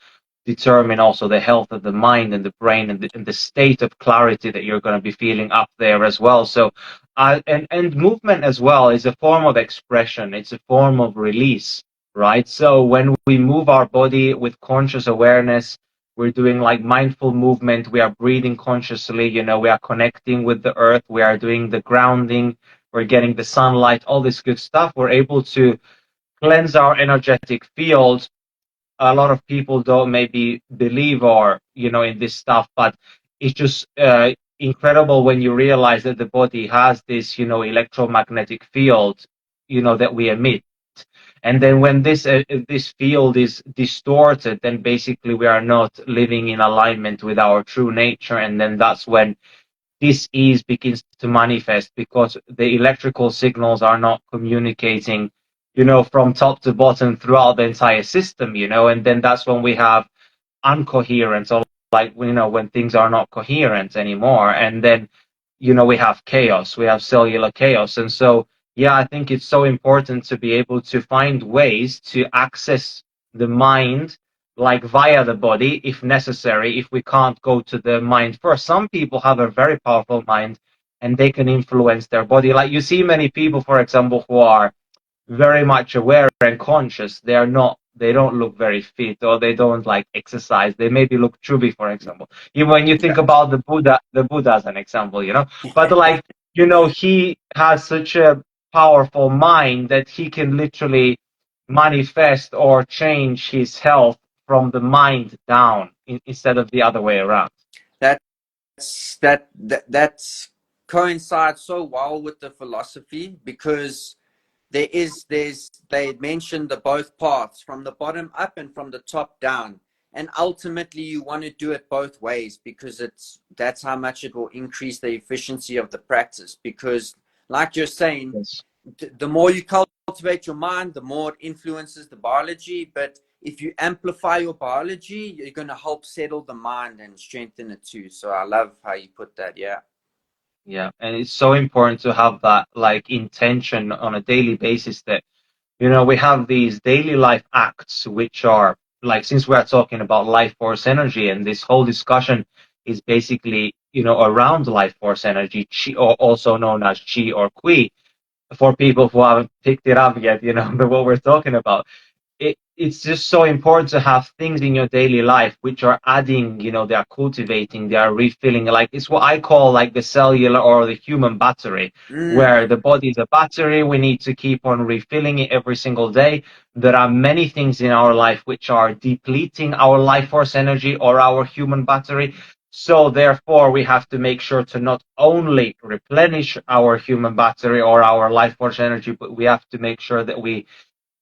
determine also the health of the mind and the brain, and the state of clarity that you're going to be feeling up there as well. So, and movement as well is a form of expression. It's a form of release, right? So when we move our body with conscious awareness, we're doing like mindful movement. We are breathing consciously. We are connecting with the earth. We are doing the grounding. We're getting the sunlight, all this good stuff. We're able to cleanse our energetic field. A lot of people don't maybe believe or in this stuff, but it's just incredible when you realize that the body has this electromagnetic field that we emit. And then when this field is distorted, then basically we are not living in alignment with our true nature, and then that's when dis-ease begins to manifest, because the electrical signals are not communicating, from top to bottom throughout the entire system, and then that's when we have uncoherence, or like, when things are not coherent anymore. And then, we have chaos, we have cellular chaos. And so, yeah, I think it's so important to be able to find ways to access the mind, like via the body, if necessary, if we can't go to the mind first. Some people have a very powerful mind and they can influence their body. Like, you see many people, for example, who are very much aware and conscious. They don't look very fit, or they don't like exercise. They maybe look chubby, for example. Even when you think Yeah. about the Buddha as an example, but like, he has such a powerful mind that he can literally manifest or change his health from the mind down, instead of the other way around. That coincides so well with the philosophy, because they mentioned the both paths, from the bottom up and from the top down, and ultimately you want to do it both ways, because that's how much it will increase the efficiency of the practice. Because like you're saying, Yes. the more you cultivate your mind, the more it influences the biology. But if you amplify your biology, you're going to help settle the mind and strengthen it too. So I love how you put that. Yeah. Yeah, and it's so important to have that like intention on a daily basis, that we have these daily life acts, which are like, since we're talking about life force energy, and this whole discussion is basically, around life force energy, chi, or also known as chi or qui, for people who haven't picked it up yet, what we're talking about. It's just so important to have things in your daily life which are adding, they are cultivating, they are refilling. Like, it's what I call like the cellular or the human battery, Mm. where the body is a battery. We need to keep on refilling it every single day. There are many things in our life which are depleting our life force energy or our human battery. So therefore, we have to make sure to not only replenish our human battery or our life force energy, but we have to make sure that we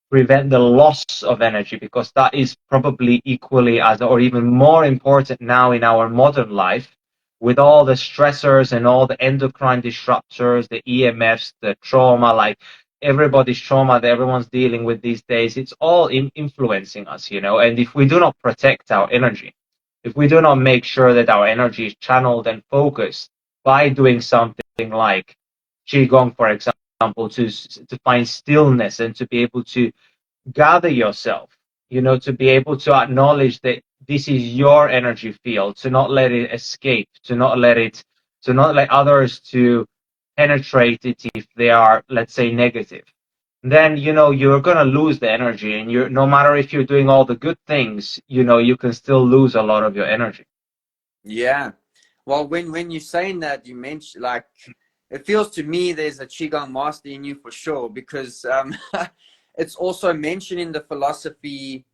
prevent the loss of energy, because that is probably equally as, or even more important now in our modern life, with all the stressors and all the endocrine disruptors, the EMFs, the trauma, like everybody's trauma that everyone's dealing with these days. It's all influencing us, and if we do not protect our energy, if we do not make sure that our energy is channeled and focused by doing something like Chi Gong, for example, to find stillness and to be able to gather yourself, to be able to acknowledge that this is your energy field, to not let it escape, to not let others to penetrate it if they are, let's say, negative, then you're gonna lose the energy, and you're no matter if you're doing all the good things, you can still lose a lot of your energy. Yeah. Well, when you're saying that, you mentioned, like, it feels to me there's a Chi Gong master in you for sure, because it's also mentioned in the philosophy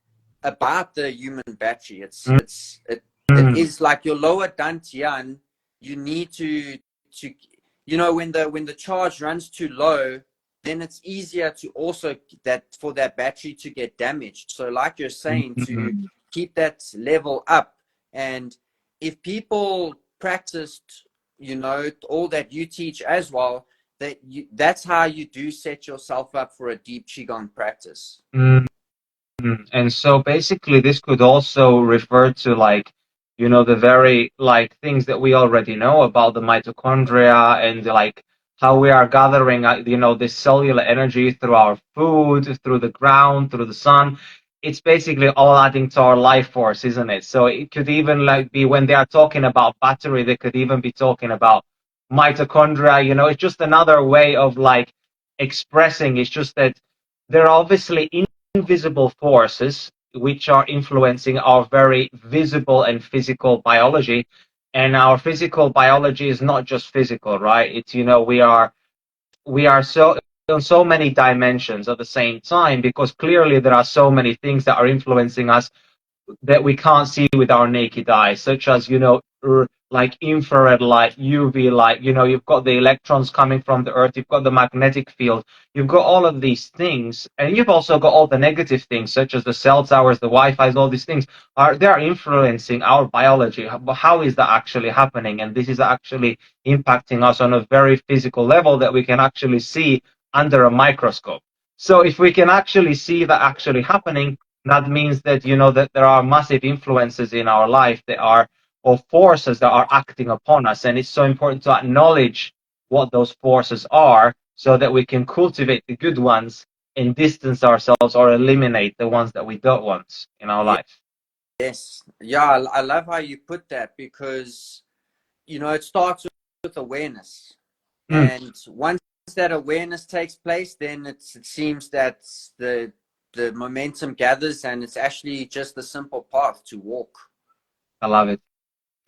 about the human battery. It Mm, is like your lower dantian. You need to when the charge runs too low, then it's easier to also that for that battery to get damaged. So, like you're saying, to mm, keep that level up, and if people practiced, all that you teach as well, that's how you do set yourself up for a deep qigong practice. mm. And so basically, this could also refer to, like, the very, like, things that we already know about the mitochondria, and like how we are gathering, this cellular energy through our food, through the ground, through the sun. It's basically all adding to our life force, isn't it? So it could even like be when they are talking about battery, they could even be talking about mitochondria. It's just another way of like expressing. It's just that there are obviously invisible forces which are influencing our very visible and physical biology. And our physical biology is not just physical, right? It's, we are so on so many dimensions at the same time, because clearly there are so many things that are influencing us that we can't see with our naked eye, such as, like infrared light, UV light. You've got the electrons coming from the earth, you've got the magnetic field, you've got all of these things, and you've also got all the negative things, such as the cell towers, the Wi-Fi's, all these things they are influencing our biology. But how is that actually happening? And this is actually impacting us on a very physical level that we can actually see under a microscope. So if we can actually see that actually happening, that means that that there are massive influences in our life that are, or forces that are acting upon us, and it's so important to acknowledge what those forces are, so that we can cultivate the good ones and distance ourselves or eliminate the ones that we don't want in our life. Yes. Yeah, I love how you put that, because it starts with awareness. Mm, And once that awareness takes place, then it seems that the momentum gathers, and it's actually just a simple path to walk. I love it.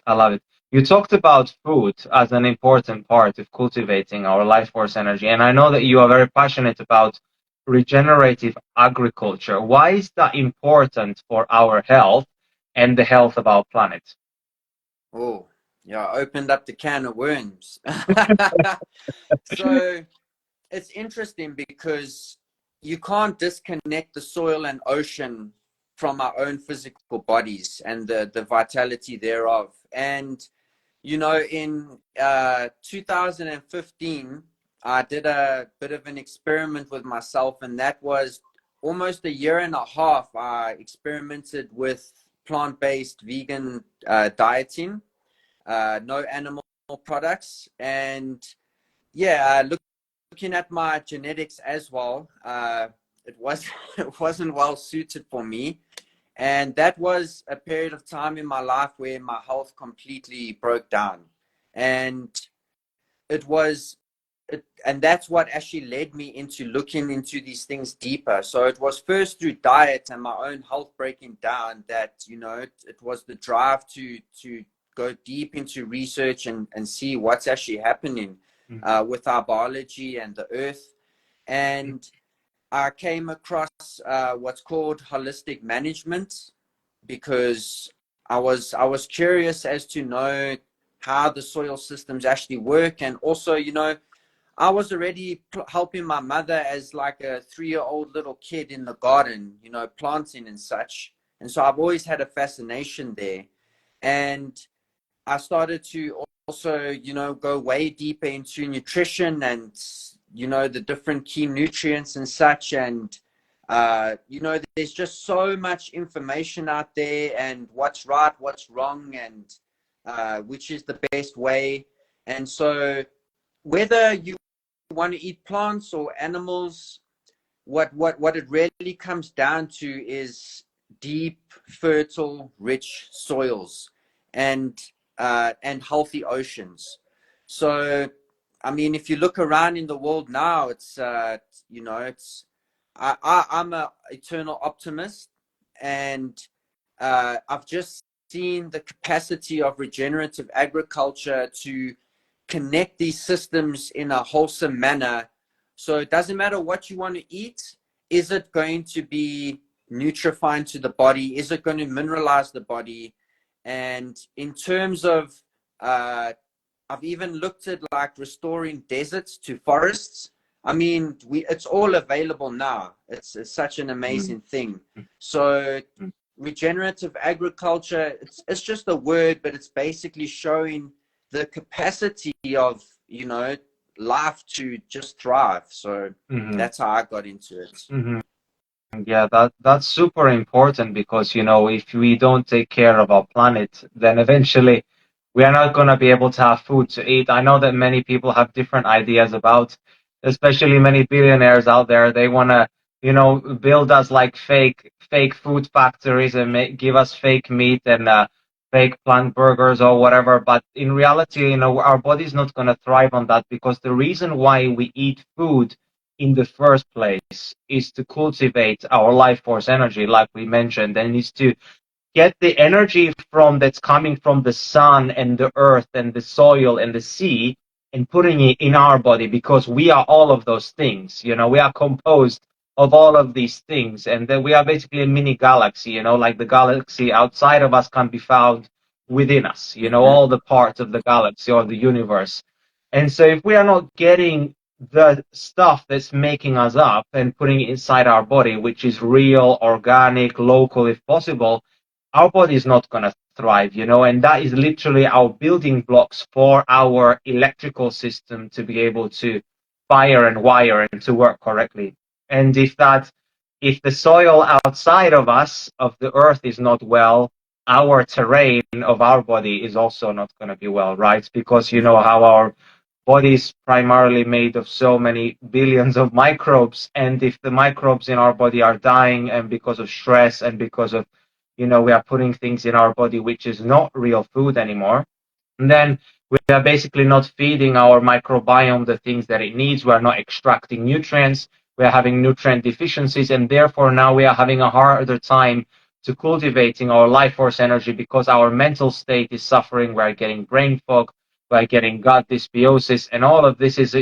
I love it. You talked about food as an important part of cultivating our life force energy, and I know that you are very passionate about regenerative agriculture. Why is that important for our health and the health of our planet? Oh, yeah, opened up the can of worms. So it's interesting because you can't disconnect the soil and ocean from our own physical bodies and the vitality thereof. And in 2015, I did a bit of an experiment with myself, and that was almost a year and a half. I experimented with plant-based vegan dieting, no animal products, and yeah, looking at my genetics as well, it was it wasn't well suited for me, and that was a period of time in my life where my health completely broke down, and it was and that's what actually led me into looking into these things deeper. So it was first through diet and my own health breaking down that it was the drive to go deep into research and see what's actually happening with our biology and the earth. And I came across what's called holistic management, because I was curious as to know how the soil systems actually work. And also, I was already helping my mother as like a 3-year-old little kid in the garden, planting and such. And so I've always had a fascination there. And I started to also, go way deeper into nutrition and, the different key nutrients and such. And, there's just so much information out there, and what's right, what's wrong, and which is the best way. And so whether you want to eat plants or animals, what it really comes down to is deep, fertile, rich soils and healthy oceans. So, I mean, if you look around in the world now, it's I'm a eternal optimist, and I've just seen the capacity of regenerative agriculture to connect these systems in a wholesome manner. So it doesn't matter what you want to eat. Is it going to be nutrifying to the body? Is it going to mineralize the body? And in terms of, I've even looked at like restoring deserts to forests. I mean, it's all available now. It's such an amazing thing. So regenerative agriculture, it's just a word, but it's basically showing the capacity of, life to just thrive. So that's how I got into it. Yeah, that's super important because, if we don't take care of our planet, then eventually we are not going to be able to have food to eat. I know that many people have different ideas about, especially many billionaires out there. They want to, build us like fake food factories and give us fake meat and fake plant burgers or whatever. But in reality, our body's not going to thrive on that, because the reason why we eat food in the first place is to cultivate our life force energy, like we mentioned, and is to get the energy that's coming from the sun and the earth and the soil and the sea, and putting it in our body, because we are all of those things. We are composed of all of these things, and then we are basically a mini galaxy. Like the galaxy outside of us can be found within us. All the parts of the galaxy or the universe. And so if we are not getting the stuff that's making us up and putting it inside our body, which is real, organic, local if possible, our body is not going to thrive, and that is literally our building blocks for our electrical system to be able to fire and wire and to work correctly. And if the soil outside of us, of the earth, is not well, our terrain of our body is also not going to be well, right? Because you know how our body is primarily made of so many billions of microbes, and if the microbes in our body are dying, and because of stress and because of, we are putting things in our body which is not real food anymore, and then we are basically not feeding our microbiome the things that it needs. We are not extracting nutrients. We are having nutrient deficiencies, and therefore now we are having a harder time to cultivating our life force energy, because our mental state is suffering. We are getting brain fog, by getting gut dysbiosis, and all of this is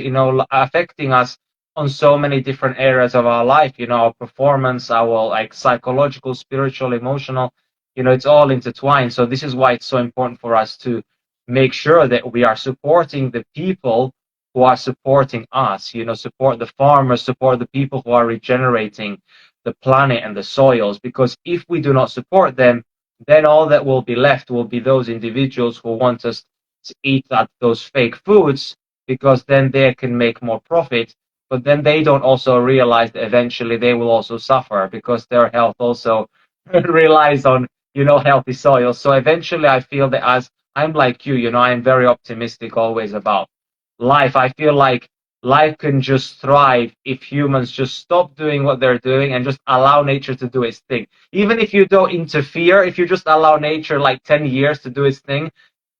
affecting us on so many different areas of our life, our performance, our like psychological, spiritual, emotional, it's all intertwined. So this is why it's so important for us to make sure that we are supporting the people who are supporting us, support the farmers, support the people who are regenerating the planet and the soils, because if we do not support them, then all that will be left will be those individuals who want us to eat those fake foods, because then they can make more profit. But then they don't also realize that eventually they will also suffer, because their health also relies on, healthy soil. So eventually I feel that, as I'm like you, I'm very optimistic always about life. I feel like life can just thrive if humans just stop doing what they're doing and just allow nature to do its thing. Even if you don't interfere, if you just allow nature like 10 years to do its thing,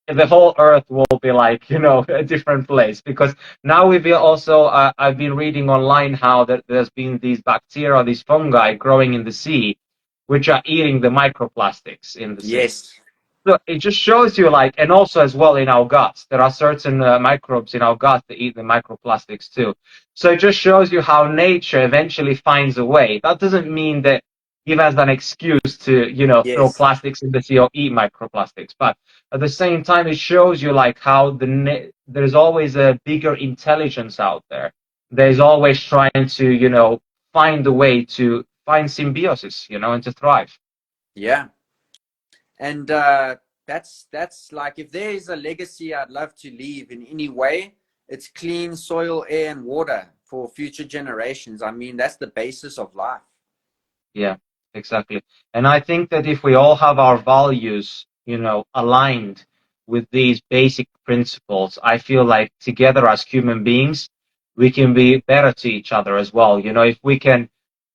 the whole earth will be like, a different place. Because now we've also, I've been reading online how that there's been these bacteria, these fungi growing in the sea, which are eating the microplastics in the sea. Yes. So it just shows you, like, and also as well in our guts, there are certain microbes in our gut that eat the microplastics too. So it just shows you how nature eventually finds a way. That doesn't mean that give us an excuse to, throw Yes. plastics in the sea or eat microplastics. But at the same time, it shows you like how there's always a bigger intelligence out there. There's always trying to, find a way to find symbiosis, and to thrive. Yeah. And that's like, if there is a legacy I'd love to leave in any way, it's clean soil, air, and water for future generations. I mean, that's the basis of life. Yeah, exactly. And I think that if we all have our values, aligned with these basic principles, I feel like together as human beings, we can be better to each other as well. If we can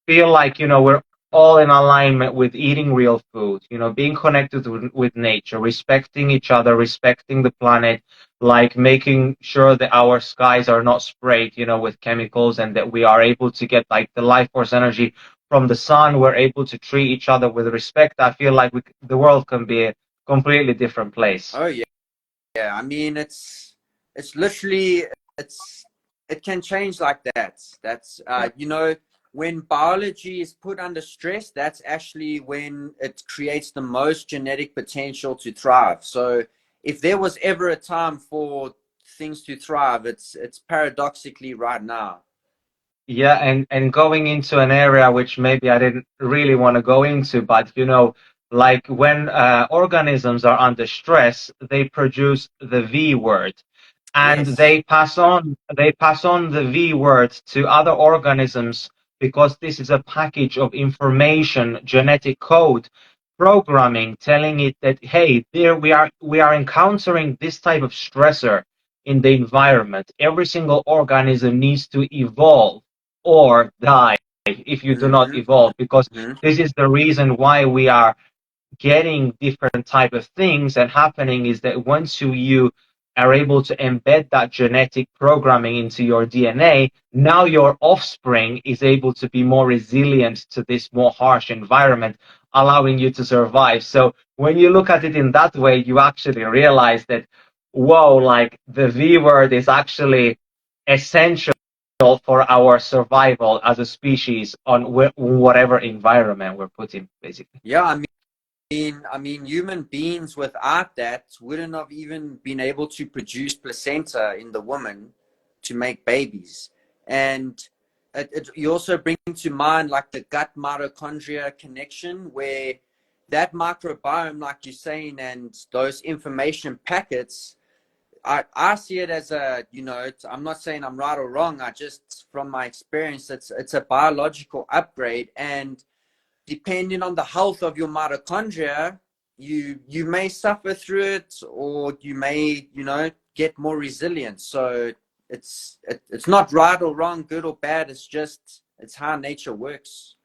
feel like, we're all in alignment with eating real food, being connected with nature, respecting each other, respecting the planet, like making sure that our skies are not sprayed, with chemicals, and that we are able to get like the life force energy from the sun. We're able to treat each other with respect. I feel like the world can be a completely different place. Oh yeah. Yeah, I mean it's literally it's it can change like that. That's when biology is put under stress, that's actually when it creates the most genetic potential to thrive. So if there was ever a time for things to thrive, it's paradoxically right now. Yeah, and going into an area which maybe I didn't really want to go into, but like when organisms are under stress, they produce the V word, and Yes. they pass on the V word to other organisms because this is a package of information, genetic code, programming, telling it that, hey, there we are encountering this type of stressor in the environment. Every single organism needs to evolve or die if you do not Mm-hmm. evolve, because Mm-hmm. this is the reason why we are getting different type of things. And happening is that once you are able to embed that genetic programming into your DNA, now your offspring is able to be more resilient to this more harsh environment, allowing you to survive. So when you look at it in that way, you actually realize that, whoa, like the V word is actually essential for our survival as a species on whatever environment we're put in, basically. Yeah, I mean, human beings without that wouldn't have even been able to produce placenta in the woman to make babies. And you also bring to mind like the gut mitochondria connection, where that microbiome, like you're saying, and those information packets, I see it as I'm not saying I'm right or wrong. I just, from my experience, it's a biological upgrade. And depending on the health of your mitochondria, you may suffer through it, or you may get more resilient. So it's not right or wrong, good or bad. It's how nature works.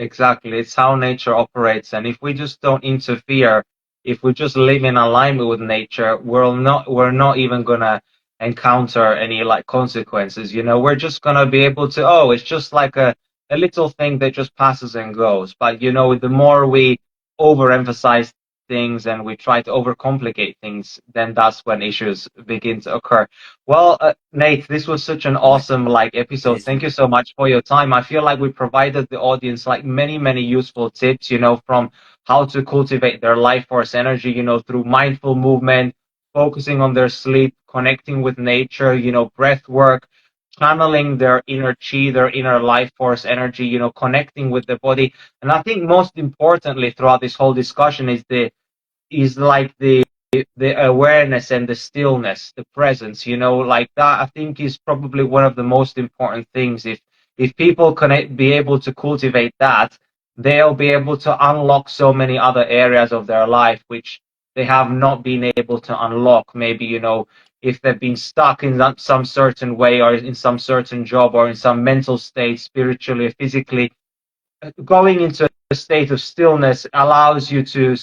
Exactly. It's how nature operates. And if we just don't interfere, if we just live in alignment with nature, we're not even gonna encounter any like consequences. We're just gonna be able to, oh, it's just like a little thing that just passes and goes. But the more we overemphasize things and we try to overcomplicate things, then that's when issues begin to occur. Well, Nate, this was such an awesome like episode. Thank Amazing. you so much for your time. I feel like we provided the audience like many, many useful tips, from how to cultivate their life force energy, through mindful movement, focusing on their sleep, connecting with nature, breath work, channeling their inner chi, their inner life force energy, connecting with the body. And I think most importantly throughout this whole discussion is like the awareness and the stillness, the presence, like that. I think is probably one of the most important things. If people can be able to cultivate that, they'll be able to unlock so many other areas of their life which they have not been able to unlock. Maybe, if they've been stuck in some certain way, or in some certain job, or in some mental state, spiritually, physically, going into a state of stillness allows you to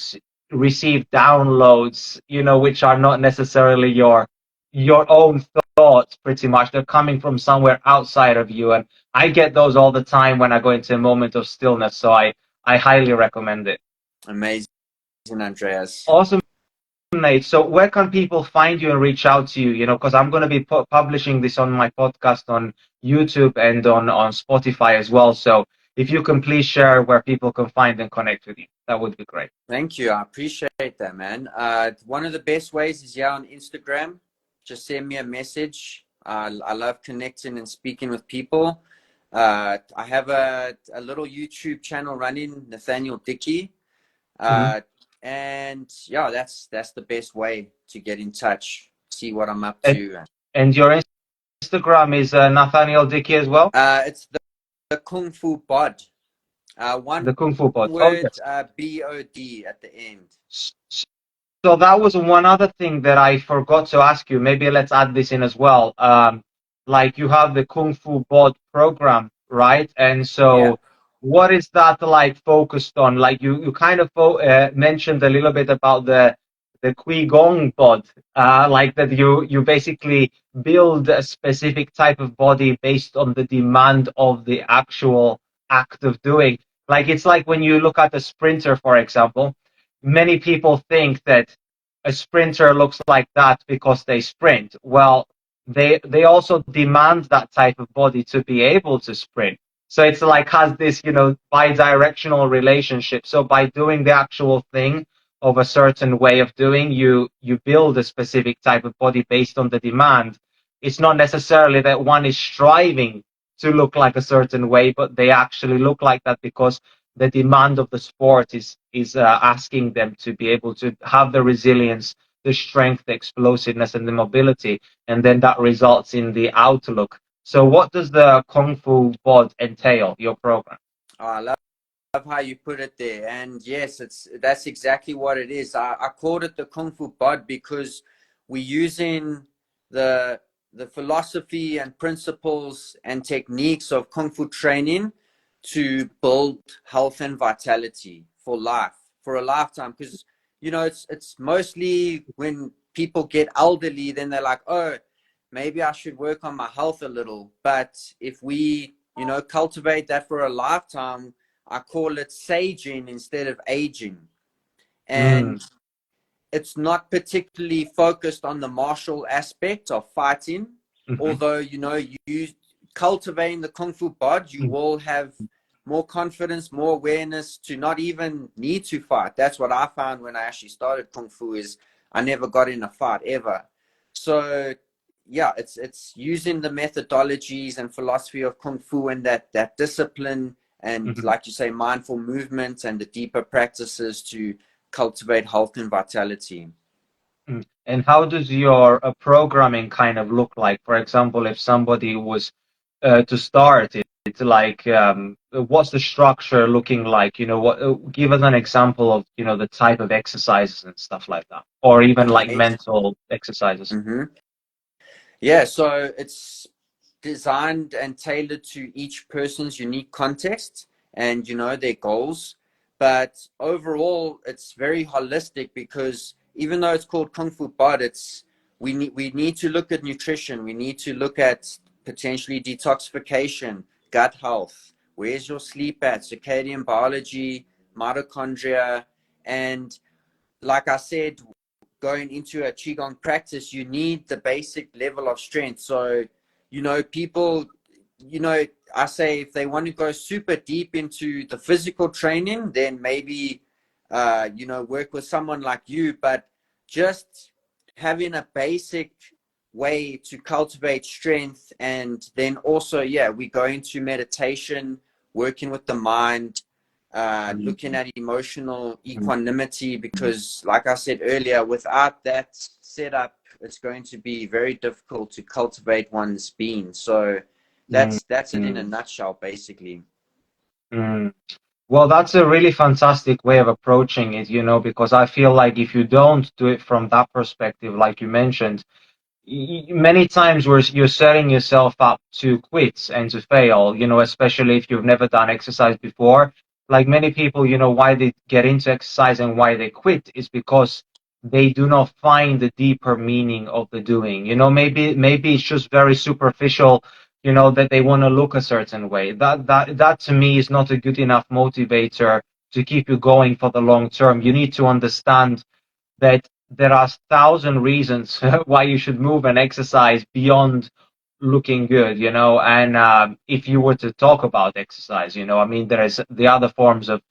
receive downloads, which are not necessarily your own thoughts. Pretty much, they're coming from somewhere outside of you, and I get those all the time when I go into a moment of stillness. So I highly recommend it. Amazing, Andreas. Awesome, Nate. So where can people find you and reach out to you? Because I'm going to be publishing this on my podcast on YouTube and on Spotify as well. So if you can please share where people can find and connect with you, that would be great. Thank you. I appreciate that, man. One of the best ways is on Instagram. Just send me a message. I love connecting and speaking with people. I have a little YouTube channel running, Nathaniel Dickey. Mhm. And yeah, that's the best way to get in touch, see what I'm up And, to. and your Instagram is Nathaniel Dickey as well? It's the Kung Fu Bod. One The Kung Fu Pod. Oh, word, yes. BOD at the end. So that was one other thing that I forgot to ask you. Maybe let's add this in as well. Like you have the Kung Fu Bod program, right? And Yeah. so what is that like focused on? Like you kind of mentioned a little bit about the Chi Gong bod, like that you basically build a specific type of body based on the demand of the actual act of doing. Like it's like when you look at a sprinter, for example, many people think that a sprinter looks like that because they sprint. Well, they also demand that type of body to be able to sprint. So it's like has this, bi-directional relationship. So by doing the actual thing of a certain way of doing, you build a specific type of body based on the demand. It's not necessarily that one is striving to look like a certain way, but they actually look like that because the demand of the sport is asking them to be able to have the resilience, the strength, the explosiveness, and the mobility, and then that results in the outlook. So what does the Kung Fu bod entail, your program? Oh, I love how you put it there. And yes, that's exactly what it is. I called it the Kung Fu bod because we're using the philosophy and principles and techniques of Kung Fu training to build health and vitality for life, for a lifetime. Because it's mostly when people get elderly, then they're like, oh, maybe I should work on my health a little. But if we, cultivate that for a lifetime, I call it saging instead of aging. Mm, And it's not particularly focused on the martial aspect of fighting. mhm, Although, you cultivating the Kung Fu bod, you mm, will have more confidence, more awareness to not even need to fight. That's what I found when I actually started Kung Fu is I never got in a fight ever. So yeah, it's using the methodologies and philosophy of Kung Fu and that discipline and mhm, like you say, mindful movement and the deeper practices to cultivate health and vitality. mm. And how does your programming kind of look like? For example, if somebody was to start it, it's like what's the structure looking like? What give us an example of, the type of exercises and stuff like that, or even like Okay. mental exercises. Yeah, so it's designed and tailored to each person's unique context and their goals. But overall, it's very holistic because even though it's called Kung Fu Bod, we need to look at nutrition. We need to look at potentially detoxification, gut health. Where's your sleep at? Circadian biology, mitochondria, and like I said, going into a Qigong practice, you need the basic level of strength. So, people, I say if they want to go super deep into the physical training, then maybe, work with someone like you. But just having a basic way to cultivate strength. And then also, yeah, we go into meditation, working with the mind, looking Mm, at emotional mm, equanimity, because like I said earlier, without that setup, it's going to be very difficult to cultivate one's being. So mm, that's it in a mm, nutshell, basically. mm. Well, that's a really fantastic way of approaching it, because I feel like if you don't do it from that perspective, like you mentioned, many times where you're setting yourself up to quit and to fail, especially if you've never done exercise before. Like many people, why they get into exercise and why they quit is because they do not find the deeper meaning of the doing. Maybe it's just very superficial, that they want to look a certain way. That to me is not a good enough motivator to keep you going for the long term. You need to understand that there are 1,000 reasons why you should move and exercise beyond looking good, and if you were to talk about exercise, I mean, there is the other forms of,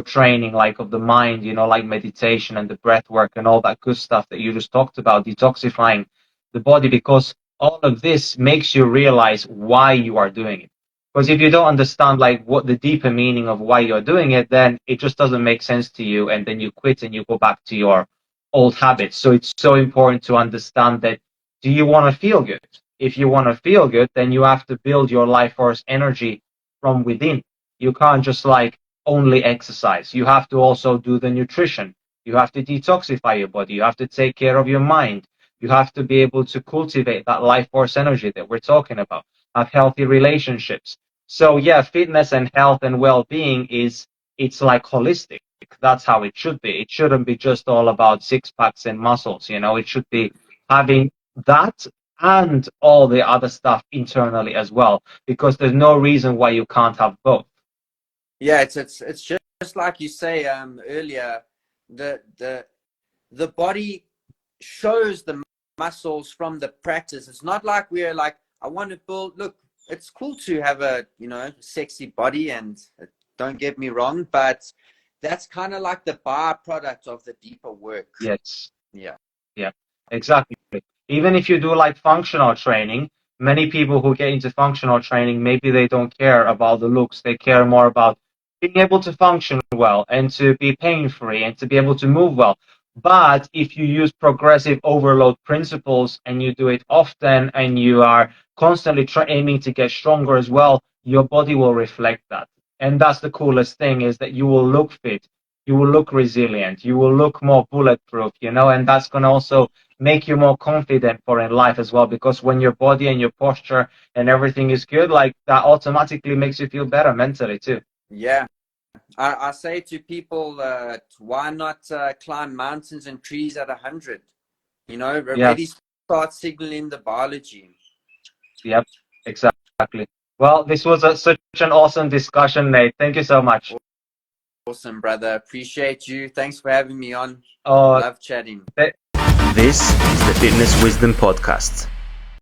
training, like of the mind, like meditation and the breath work and all that good stuff that you just talked about, detoxifying the body, because all of this makes you realize why you are doing it. Because if you don't understand like what the deeper meaning of why you're doing it, then it just doesn't make sense to you, and then you quit and you go back to your old habits. So it's so important to understand that, do you want to feel good? If you want to feel good, then you have to build your life force energy from within. You can't just like only exercise. You have to also do the nutrition. You have to detoxify your body. You have to take care of your mind. You have to be able to cultivate that life force energy that we're talking about. Have healthy relationships. So yeah, fitness and health and well-being it's like holistic. That's how it should be. It shouldn't be just all about six packs and muscles, you know. It should be having that and all the other stuff internally as well, because there's no reason why you can't have both. Yeah, it's just like you say earlier, the the the body shows the muscles from the practice. It's not like we're like, I want to build, look, it's cool to have a, sexy body, and don't get me wrong, but that's kind of like the byproduct of the deeper work. Yes. Yeah. Yeah, exactly. Even if you do like functional training, many people who get into functional training, maybe they don't care about the looks. They care more about being able to function well and to be pain-free and to be able to move well. But if you use progressive overload principles and you do it often and you are constantly aiming to get stronger as well, your body will reflect that. And that's the coolest thing, is that you will look fit, you will look resilient, you will look more bulletproof, you know, and that's going to also make you more confident for in life as well, because when your body and your posture and everything is good, like that automatically makes you feel better mentally too. Yeah. I say to people, why not climb mountains and trees at 100? Already Yes. start signaling the biology. Yep, exactly. Well, this was such an awesome discussion, Nate. Thank you so much. Awesome, brother. Appreciate you. Thanks for having me on. Oh, Love chatting. This is the Fitness Wisdom Podcast.